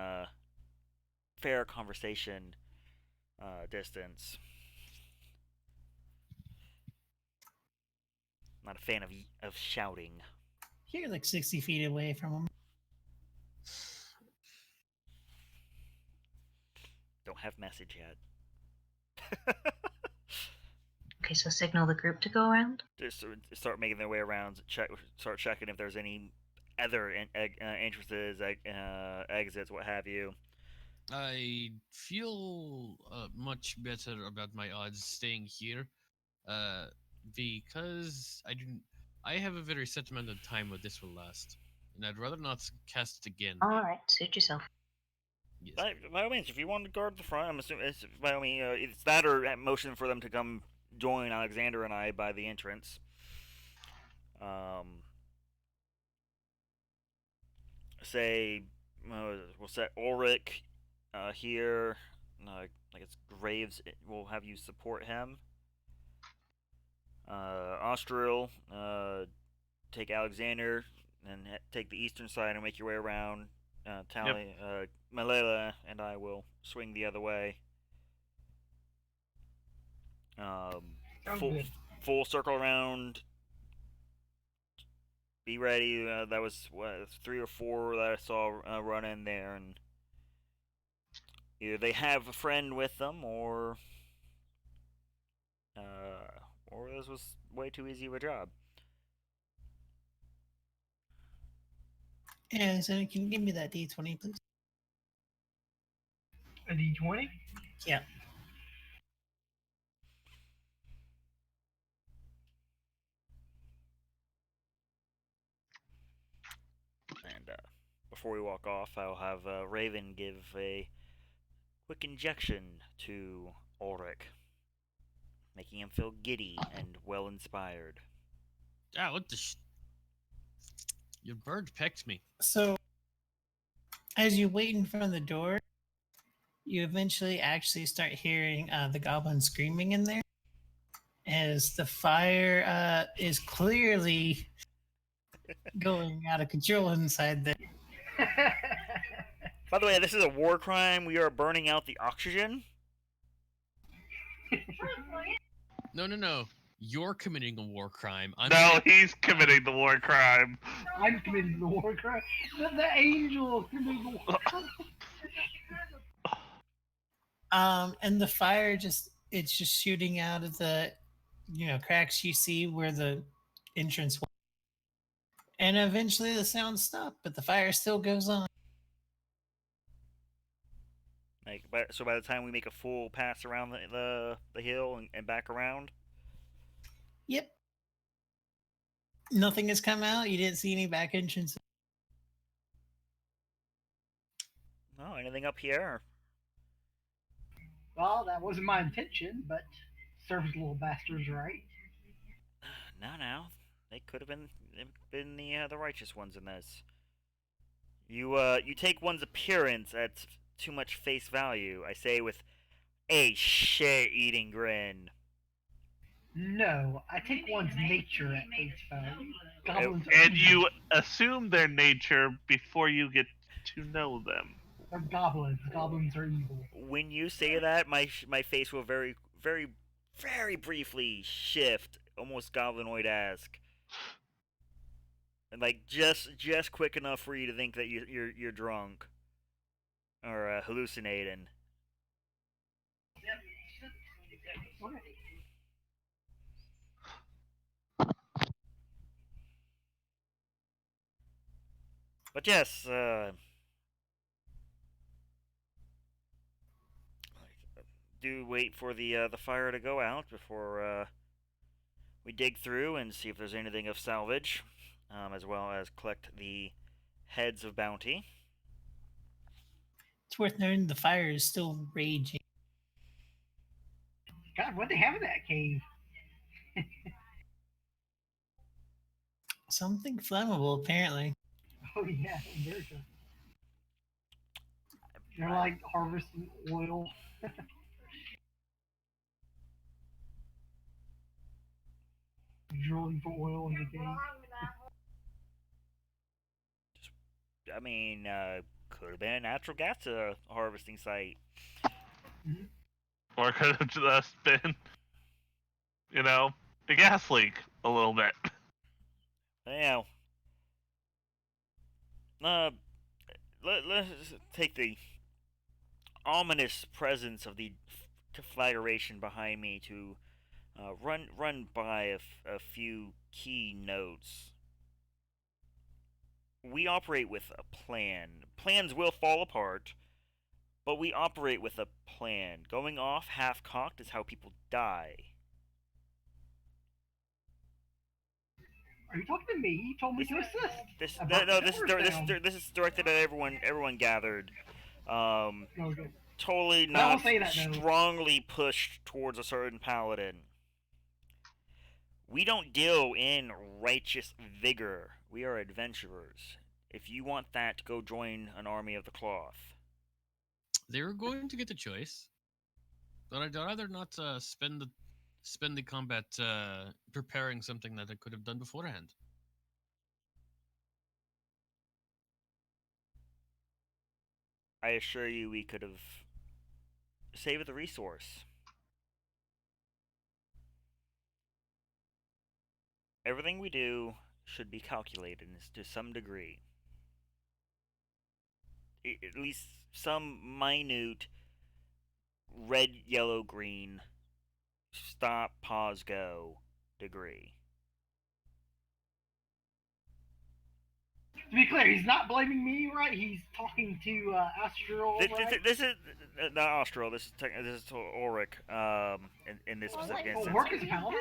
fair conversation distance. Not a fan of shouting. You're like 60 feet away from him. Don't have message yet. Okay, so signal the group to go around. Just start making their way around. Start checking if there's any other entrances, exits, what have you. I feel much better about my odds staying here, because I have a very set amount of time what this will last, and I'd rather not cast it again. All right, suit yourself. Yes. By all means, if you want to guard the front, I'm assuming by all means it's that or at motion for them to come join Alexander and I by the entrance. Say we'll set Ulrich here. Like it's Graves. We'll have you support him. Austriel, take Alexander and take the eastern side and make your way around. Tally, Malala and I will swing the other way. Full circle around. Be ready. That was 3 or 4 that I saw run in there, and either they have a friend with them, or this was way too easy of a job. Yeah, so can you give me that D20, please? A D20? Yeah. And before we walk off, I'll have Raven give a quick injection to Ulrich, making him feel giddy and well inspired. Ah, what the Your bird pecked me. So, as you wait in front of the door, you eventually actually start hearing the goblin screaming in there, as the fire is clearly going out of control inside there. By the way, this is a war crime. We are burning out the oxygen. No. You're committing a war crime. No, he's committing the war crime. I'm committing the war crime. The angel committing the war crime. And the fire it's just shooting out of the cracks you see where the entrance was. And eventually the sounds stop, but the fire still goes on. Like, so by the time we make a full pass around the hill and back around. Yep. Nothing has come out. You didn't see any back entrances. No, anything up here? Well, that wasn't my intention, but serves little bastards right. No. They could have been the righteous ones in this. You take one's appearance at too much face value. I say with a shit-eating grin. No, I take one's nature at face value. Goblins are And evil. you assume their nature before you get to know them. They're goblins. Goblins are evil. When you say that, my face will very briefly shift, almost goblinoid-esque, and like just quick enough for you to think that you're drunk or hallucinating. But yes, do wait for the fire to go out before we dig through and see if there's anything of salvage, as well as collect the heads of bounty. It's worth noting the fire is still raging. God, what they have in that cave? Something flammable, apparently. Oh yeah, America. They're like harvesting oil. Drilling for oil in the cave. I mean, could have been a natural gas harvesting site. Or could have just been, a gas leak a little bit. Now, let's take the ominous presence of the conflagration behind me to run by a few key notes. We operate with a plan. Plans will fall apart, but we operate with a plan. Going off half-cocked is how people die. Are you talking to me? You told me to assist. This is directed at everyone gathered. Okay. Totally But I will not say that, though. strongly pushed towards a certain paladin. We don't deal in righteous vigor. We are adventurers. If you want that, go join an army of the cloth. They were going to get the choice, but I'd rather not spend the combat preparing something that I could have done beforehand. I assure you, we could have saved the resource. Everything we do should be calculated to some degree. At least some minute red, yellow, green, stop, pause, go degree. To be clear, he's not blaming me, right? He's talking to Astral, right? This is not Austral. This is Ulrich. In this specific Oh, instance, Work is paladin?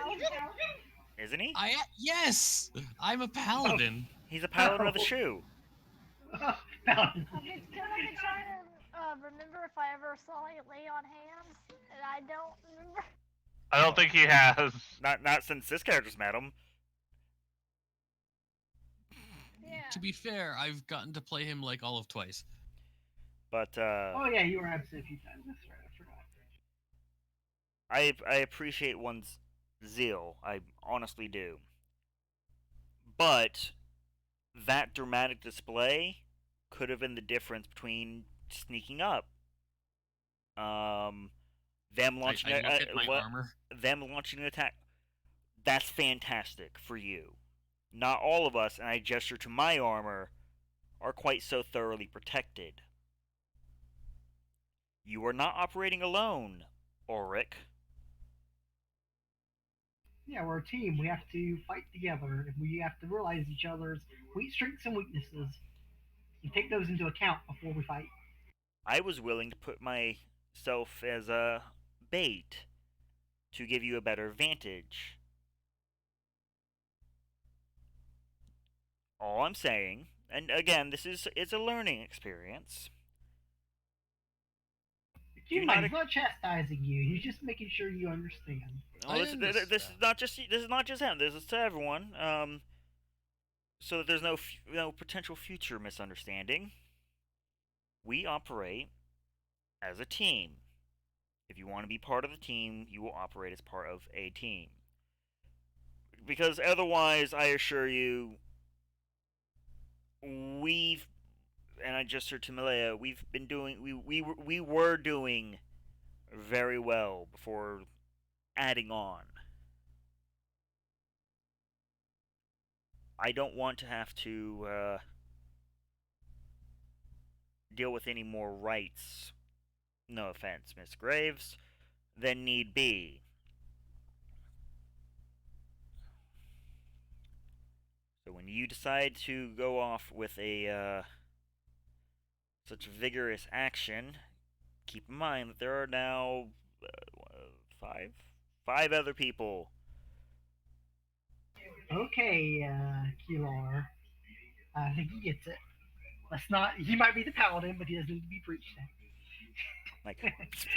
isn't he? Yes, I'm a paladin. He's a paladin of the shoe. Paladin. I've been trying to remember if I ever saw you lay on hands, and I don't remember. I don't think he has. Not since this character's met him. Yeah. To be fair, I've gotten to play him like all of twice. But Oh yeah, you were absent a few times. That's right. I forgot. I appreciate one's zeal. I honestly do. But that dramatic display could have been the difference between sneaking up. Them launching I look at my armor. them launching an attack. That's fantastic for you. Not all of us, and I gesture to my armor, are quite so thoroughly protected. You are not operating alone, Ulrich. Yeah, we're a team. We have to fight together, and we have to realize each other's weak strengths and weaknesses, and take those into account before we fight. I was willing to put myself as a bait to give you a better vantage. All I'm saying, and again, it's a learning experience. Keep in mind, he's not chastising you. He's just making sure you understand. Oh, this is not just him. This is to everyone. So that there's no potential future misunderstanding. We operate as a team. If you want to be part of the team, you will operate as part of a team. Because otherwise, I assure you, and I just heard to Malaya, we were doing very well before adding on. I don't want to have to deal with any more rights, no offense, Miss Graves, than need be. So when you decide to go off with a such vigorous action, keep in mind that there are now five other people. Okay, Kilar. I think he gets it. Let's not. He might be the paladin, but he doesn't need to be preached at. Like,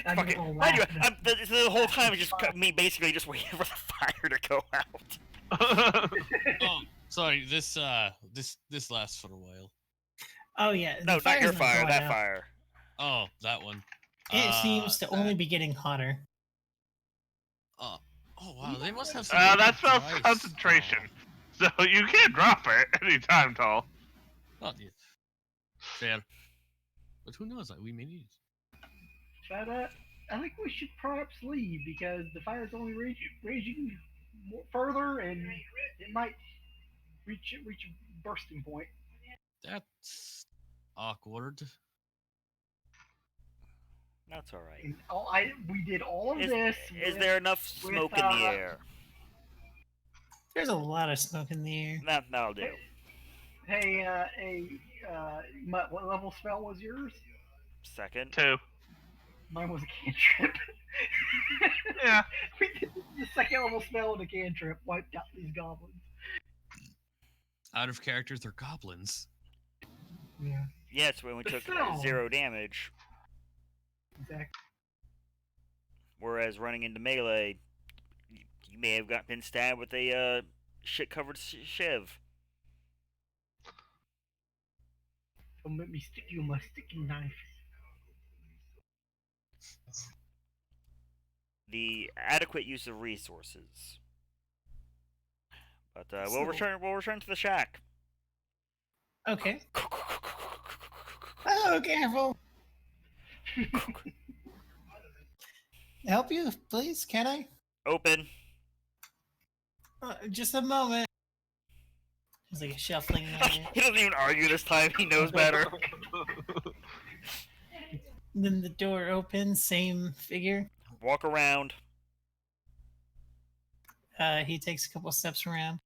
I fucking, give a little mind you, laugh. the whole time it's just me basically just waiting for the fire to go out. Oh, sorry. This lasts for a while. Oh yeah. No, not your fire. going That out. fire. Oh, that one. It seems to only be getting hotter. Oh wow, they must have. That spells device. concentration, so you can't drop it anytime, Tall. Not yet. Fair. But who knows? We may need it. But I think we should perhaps leave because the fire's only raging further, and it might reach a bursting point. That's awkward. That's all right. And we did all of this. Is there enough smoke in the air? There's a lot of smoke in the air. That'll do. Hey, what level spell was yours? Second. 2. Mine was a cantrip. Yeah. We did the second level spell with a cantrip, wiped out these goblins. Out of characters, they're goblins. Yeah. Yes, when we took 0 damage. Exactly. Whereas running into melee, you may have been stabbed with a shit-covered shiv. Don't let me stick you with my sticky knife. The adequate use of resources. But we'll return to the shack. Okay. Oh, careful. Help you, please? Can I? Open. Just a moment. There's like a shuffling noise. He doesn't even argue this time. He knows better. Then the door opens. Same figure. Walk around. He takes a couple steps around.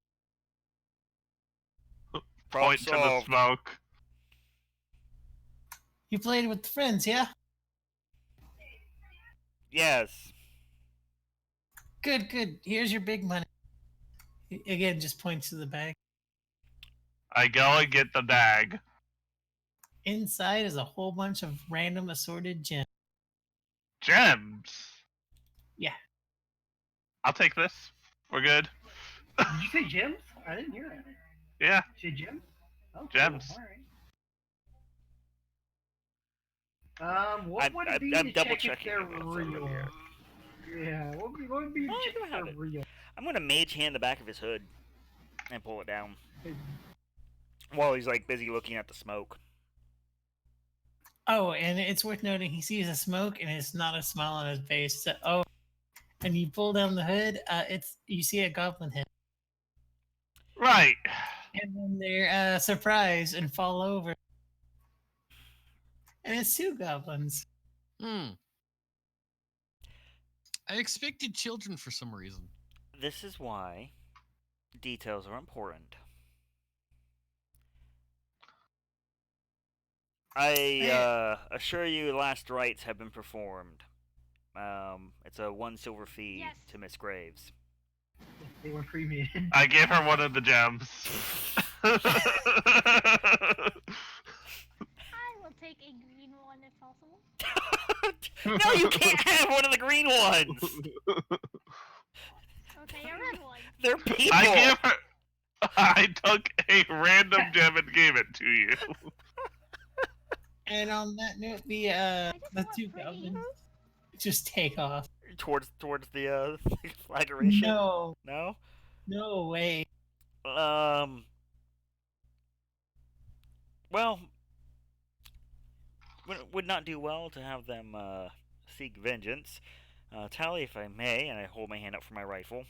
Point to the smoke. You played with friends, yeah? Yes. Good, good. Here's your big money. Again, just points to the bag. I go and get the bag. Inside is a whole bunch of random assorted gems. Gems? Yeah. I'll take this. We're good. Did you say gems? I didn't hear that. Yeah. Did you say gems? Oh, Gems. Cool. All right. What would it be I'm to double check if checking they're if it's over real? here. Yeah, what would it be to check if they're real? I'm gonna mage hand the back of his hood and pull it down while he's like busy looking at the smoke. Oh, and it's worth noting he sees the smoke and it's not a smile on his face. So, and you pull down the hood, you see a goblin head. Right. And then they're surprised and fall over. And it's 2 goblins. I expected children for some reason. This is why details are important. I assure you, last rites have been performed. It's a 1 silver fee Yes. to Miss Graves. They were cremated. I gave her one of the gems. I will take a green one if possible. No, you can't have one of the green ones. Okay, a red one. They're people. I gave her. I took a random gem and gave it to you. And on that note, the just the want two pretty. goblins just take off. towards the flagration. No, No. no way. Well, would not do well to have them seek vengeance. Tally, if I may, and I hold my hand up for my rifle.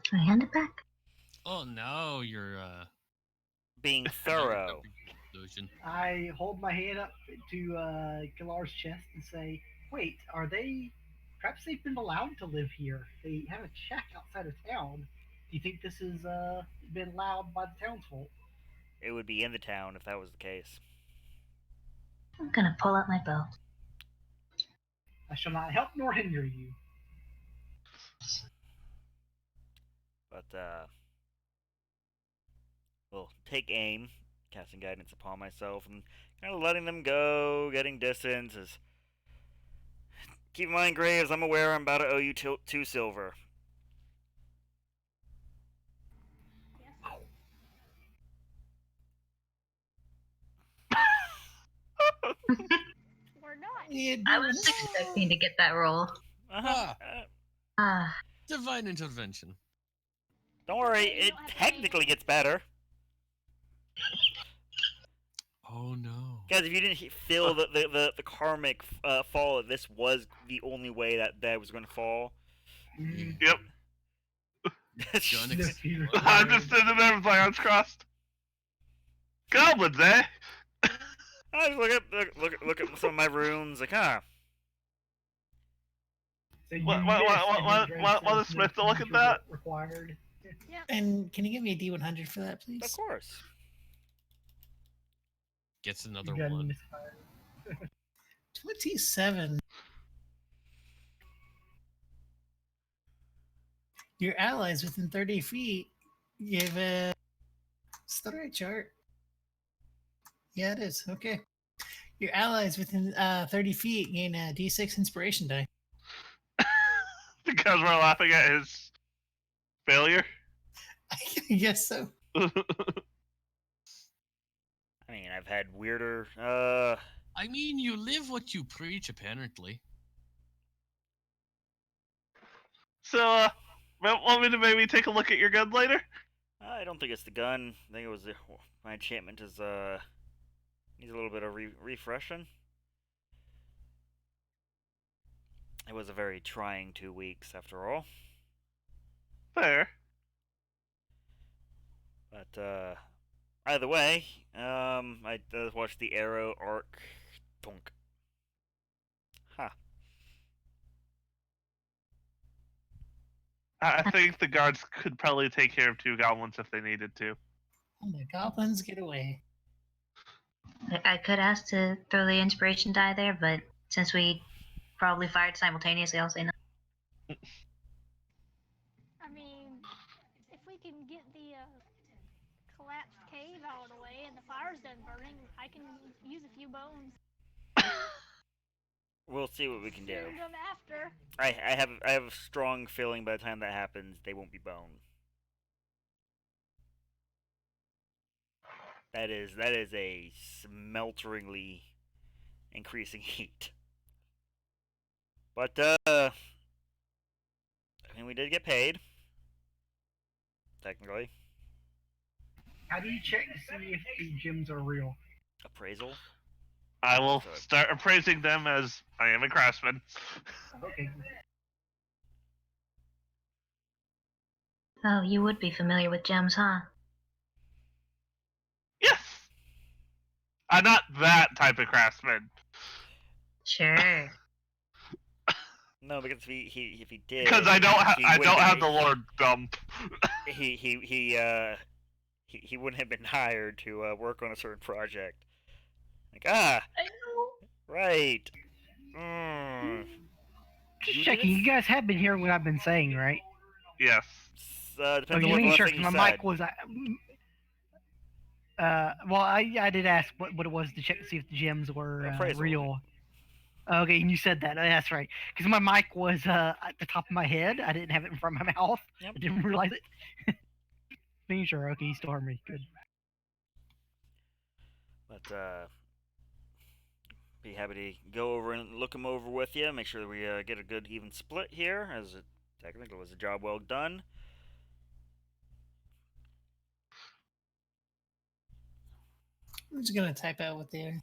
Can I hand it back? Oh no, you're Being you're thorough. jumping to a conclusion. I hold my hand up to Galar's chest and say, "Wait, are they? Perhaps they've been allowed to live here. They have a shack outside of town. Do you think this has been allowed by the townsfolk?" It would be in the town if that was the case. I'm gonna pull out my bow. I shall not help nor hinder you. But we'll take aim, casting guidance upon myself, and kind of letting them go, getting distance. As keep in mind, Graves, I'm aware I'm about to owe you 2 silver. Yes. Or not. I was expecting to get that roll. Uh-huh. Ah, Divine intervention. Don't worry, Okay, you it don't have to technically pay. gets better. Oh no. Guys, if you didn't feel the karmic fall, this was the only way that was going to fall. Yep. Gun No ex- fear. I'm just sitting there with my arms crossed. Goblins, eh? I just look at some of my runes, like, huh. So you What- missed, and then Drake what says does no Smith look at fees that? required. Yep. And can you give me a D100 for that, Of please? course. Gets another You got one. misfired. 27. Your allies within 30 feet give a. Is that the right chart? Yeah, it is. Okay. Your allies within 30 feet gain a D6 inspiration die. Because we're laughing at his failure. I guess so. I mean, I've had weirder. I mean, you live what you preach, apparently. So, want me to maybe take a look at your gun later? I don't think it's the gun. I think it was my enchantment is needs a little bit of refreshing. It was a very trying 2 weeks, after all. Fair. But either way, I watched the Arrow arc. Tonk. Ha. I think the guards could probably take care of 2 goblins if they needed to. And the goblins get away. I could ask to throw the inspiration die there, but since we probably fired simultaneously, I'll say no. I mean, if we can get the collapsed cave out of the way and the fire's done burning, I can use a few bones. We'll see what we can do. Consume them after. I have a strong feeling by the time that happens, they won't be bone. That is a smelteringly increasing heat. But I mean, we did get paid. Technically. How do you check to see if the gems are real? Appraisal. I will start appraising them as I am a craftsman. Okay. Oh, you would be familiar with gems, huh? Yes! I'm not that type of craftsman. Sure. No, because if he did, Because I don't wouldn't have be- the Lord dump. he wouldn't have been hired to work on a certain project. Like I know. right. Mm. Just You checking. did You it? guys have been hearing what I've been saying, right? Yes. Depends on Just what the making last sure, thing 'cause you my said. mic was. Well, I did ask what it was to check to see if the gems were Appraisal. real. Okay, and you said that. Oh, that's right. Because my mic was at the top of my head. I didn't have it in front of my mouth. Yep. I didn't realize it. Making sure. Okay, you still heard me. Good. But be happy to go over and look them over with you. Make sure that we get a good even split here, as it technically was a job well done. I'm just gonna type out what they are.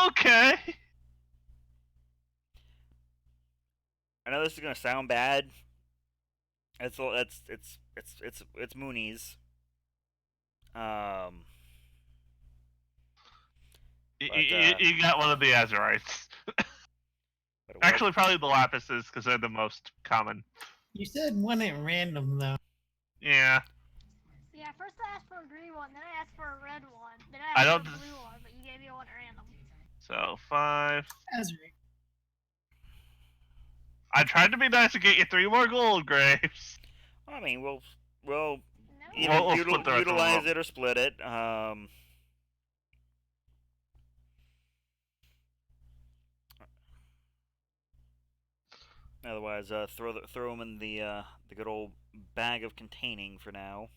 Okay. I know this is gonna sound bad. It's Moonies. You got one of the Azurites. Actually, probably the Lapises, because they're the most common. You said one at random though. Yeah. Yeah, first I asked for a green one, then I asked for a red one, then I I asked don't- for a blue one, but you gave me one at random. So 5. Azure. I tried to be nice and get you 3 more gold, Graves. I mean, we'll No. either We'll split the rest of them utilize up. it or split it. Otherwise, throw them in the good old bag of containing for now.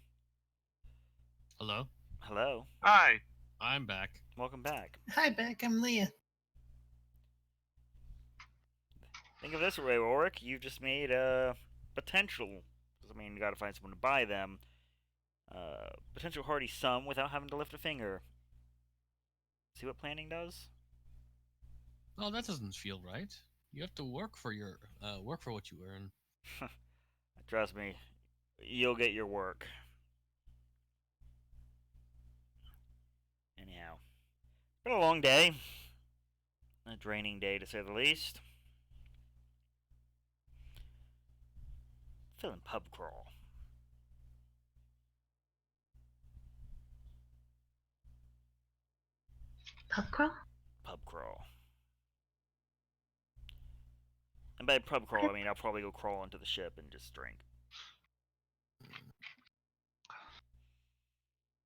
Hello? Hello, Hi. I'm back. welcome back. Hi, Beck. I'm Leah. Think of this way, Oric. You've just made a potential. 'Cause, I mean, you got to find someone to buy them. Potential hearty sum without having to lift a finger. See what planning does? Oh, that doesn't feel right. You have to work for what you earn. Trust me, you'll get your work. Anyhow, been a long day. A draining day, to say the least. Feeling pub crawl. Pub crawl? Pub crawl. And by pub crawl, I mean I'll probably go crawl into the ship and just drink.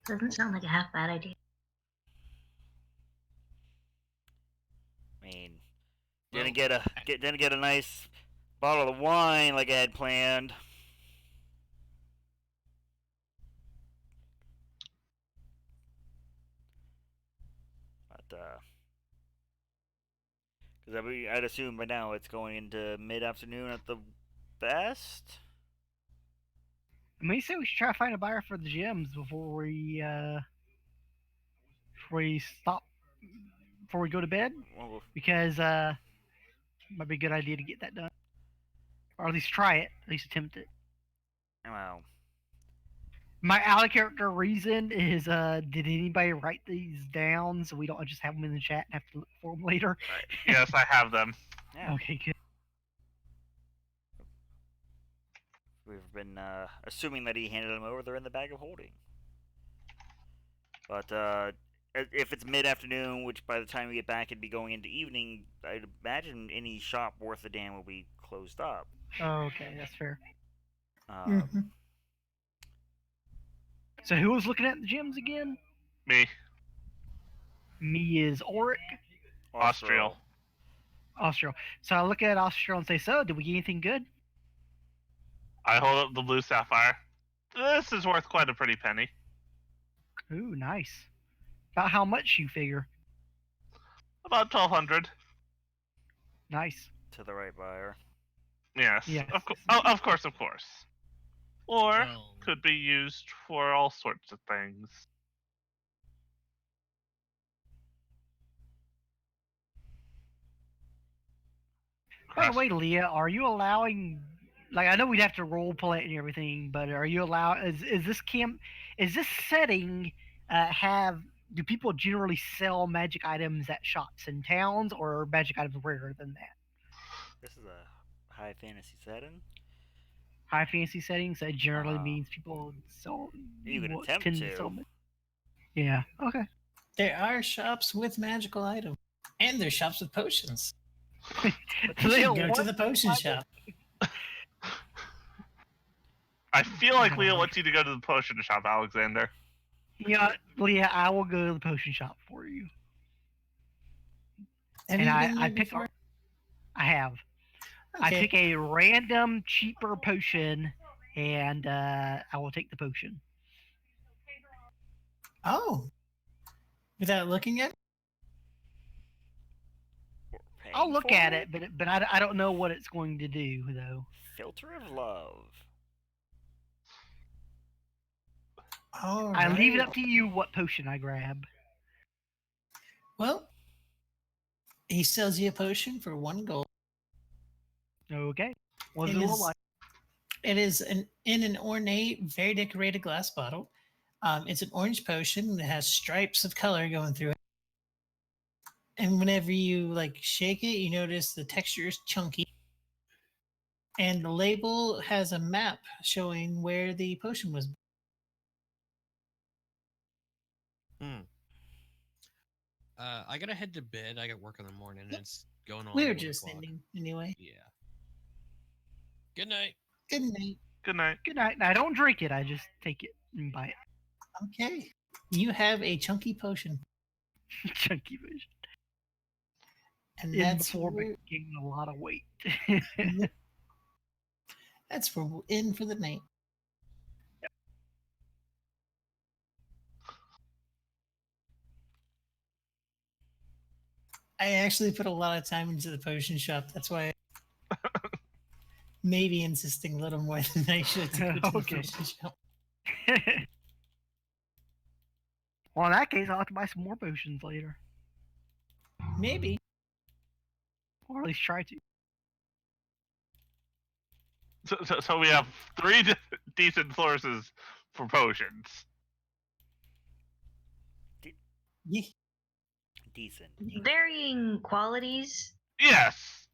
Doesn't sound like a half bad idea. I mean, Well, didn't get a nice bottle of wine like I had planned. But because I'd assume by now it's going into mid-afternoon at the best. I mean, you say we should try to find a buyer for the gems before we stop, before we go to bed, Well, because might be a good idea to get that done, or at least try it, at least attempt it. well, My out of character reason is, did anybody write these down so we don't just have them in the chat and have to look for them later? Yes, I have them. yeah. Okay, good. We've been assuming that he handed them over. They're in the bag of holding. But if it's mid-afternoon, which by the time we get back it'd be going into evening, I'd imagine any shop worth a damn will be closed up. Okay, that's fair. Mhm. So who was looking at the gems again? Me. Me is Auric, Austrial. Austral. So I look at Austral and say, so, did we get anything good? I hold up the blue sapphire. This is worth quite a pretty penny. Ooh, nice. About how much you figure? About 1,200. Nice. To the right buyer. Yes. Yes. Of course. Or Well, could be used for all sorts of things. By the way, Leah, are you allowing? Like, I know we'd have to role play it and everything, but are you is this camp? Is this setting have? Do people generally sell magic items at shops in towns, or are magic items rarer than that? This is a high fantasy setting. High fantasy settings, that generally Ah. means people You can attempt tend to. summon. Yeah. Okay. There are shops with magical items, and there's shops with potions. So You they should don't go to want the potion shop. I feel like I Leah don't know. wants you to go to the potion shop, Alexander. Yeah, Leah, I will go to the potion shop for you. Have And you I been there pick. before? I have. I Okay. pick a random cheaper potion, and I will take the potion. Oh. Without looking at it? Or I'll paying look for at it, but I don't know what it's going to do though. Filter of love. All I leave it right. up to you what potion I grab. Well, he sells you a potion for 1 gold. Okay. What's It it look is, like? it is in an ornate, very decorated glass bottle. It's an orange potion that has stripes of color going through it. And whenever you like shake it, you notice the texture is chunky. And the label has a map showing where the potion was. I gotta head to bed. I got work in the morning, and it's going on. We were 1 just o'clock. ending anyway. Yeah. Good night. Good night. Good night. Good night. Now, I don't drink it. I just take it and buy it. Okay. You have a chunky potion. Chunky potion. And In that's before where, gaining a lot of weight. that's where we're in for the night. I actually put a lot of time into the potion shop. That's why maybe insisting a little more than I should to go to the Okay. potion shop. Well, in that case, I'll have to buy some more potions later. Maybe. Or at least try to. So we have 3 decent sources for potions. Yeah. Decent. Varying qualities. Yes.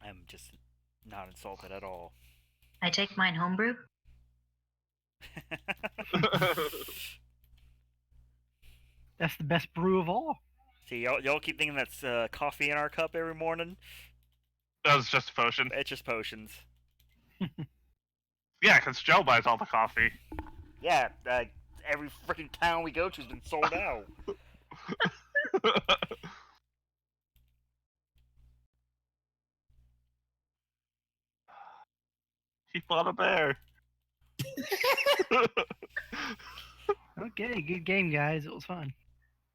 I'm just not insulted at all. I take mine homebrew. That's the best brew of all. See, y'all keep thinking that's coffee in our cup every morning. That was just a potion. It's just potions. Yeah, because Joe buys all the coffee. Yeah, every freaking town we go to has been sold out. He fought a bear. Okay, good game, guys. It was fun.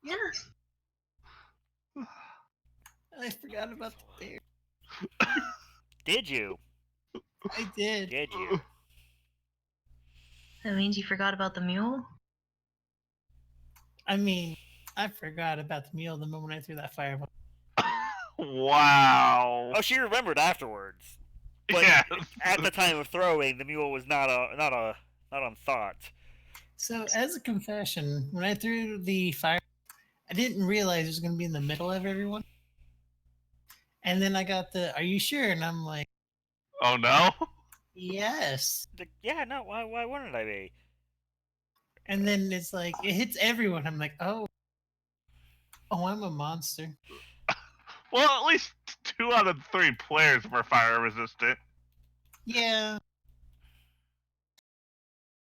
Yeah. I forgot about the bear. Did you? I did. Did you? That means you forgot about the mule? I mean, I forgot about the meal the moment I threw that fireball. Wow. Oh, she remembered afterwards. But Yes. at the time of throwing, the mule was not on thought. So, as a confession, when I threw the fire, I didn't realize it was going to be in the middle of everyone. And then I got the, "Are you sure?" And I'm like, Oh no. "Yes." Yeah, no. Why wouldn't I be? And then it's like it hits everyone. I'm like, "Oh, I'm a monster." Well, at least 2 out of 3 players were fire resistant. Yeah,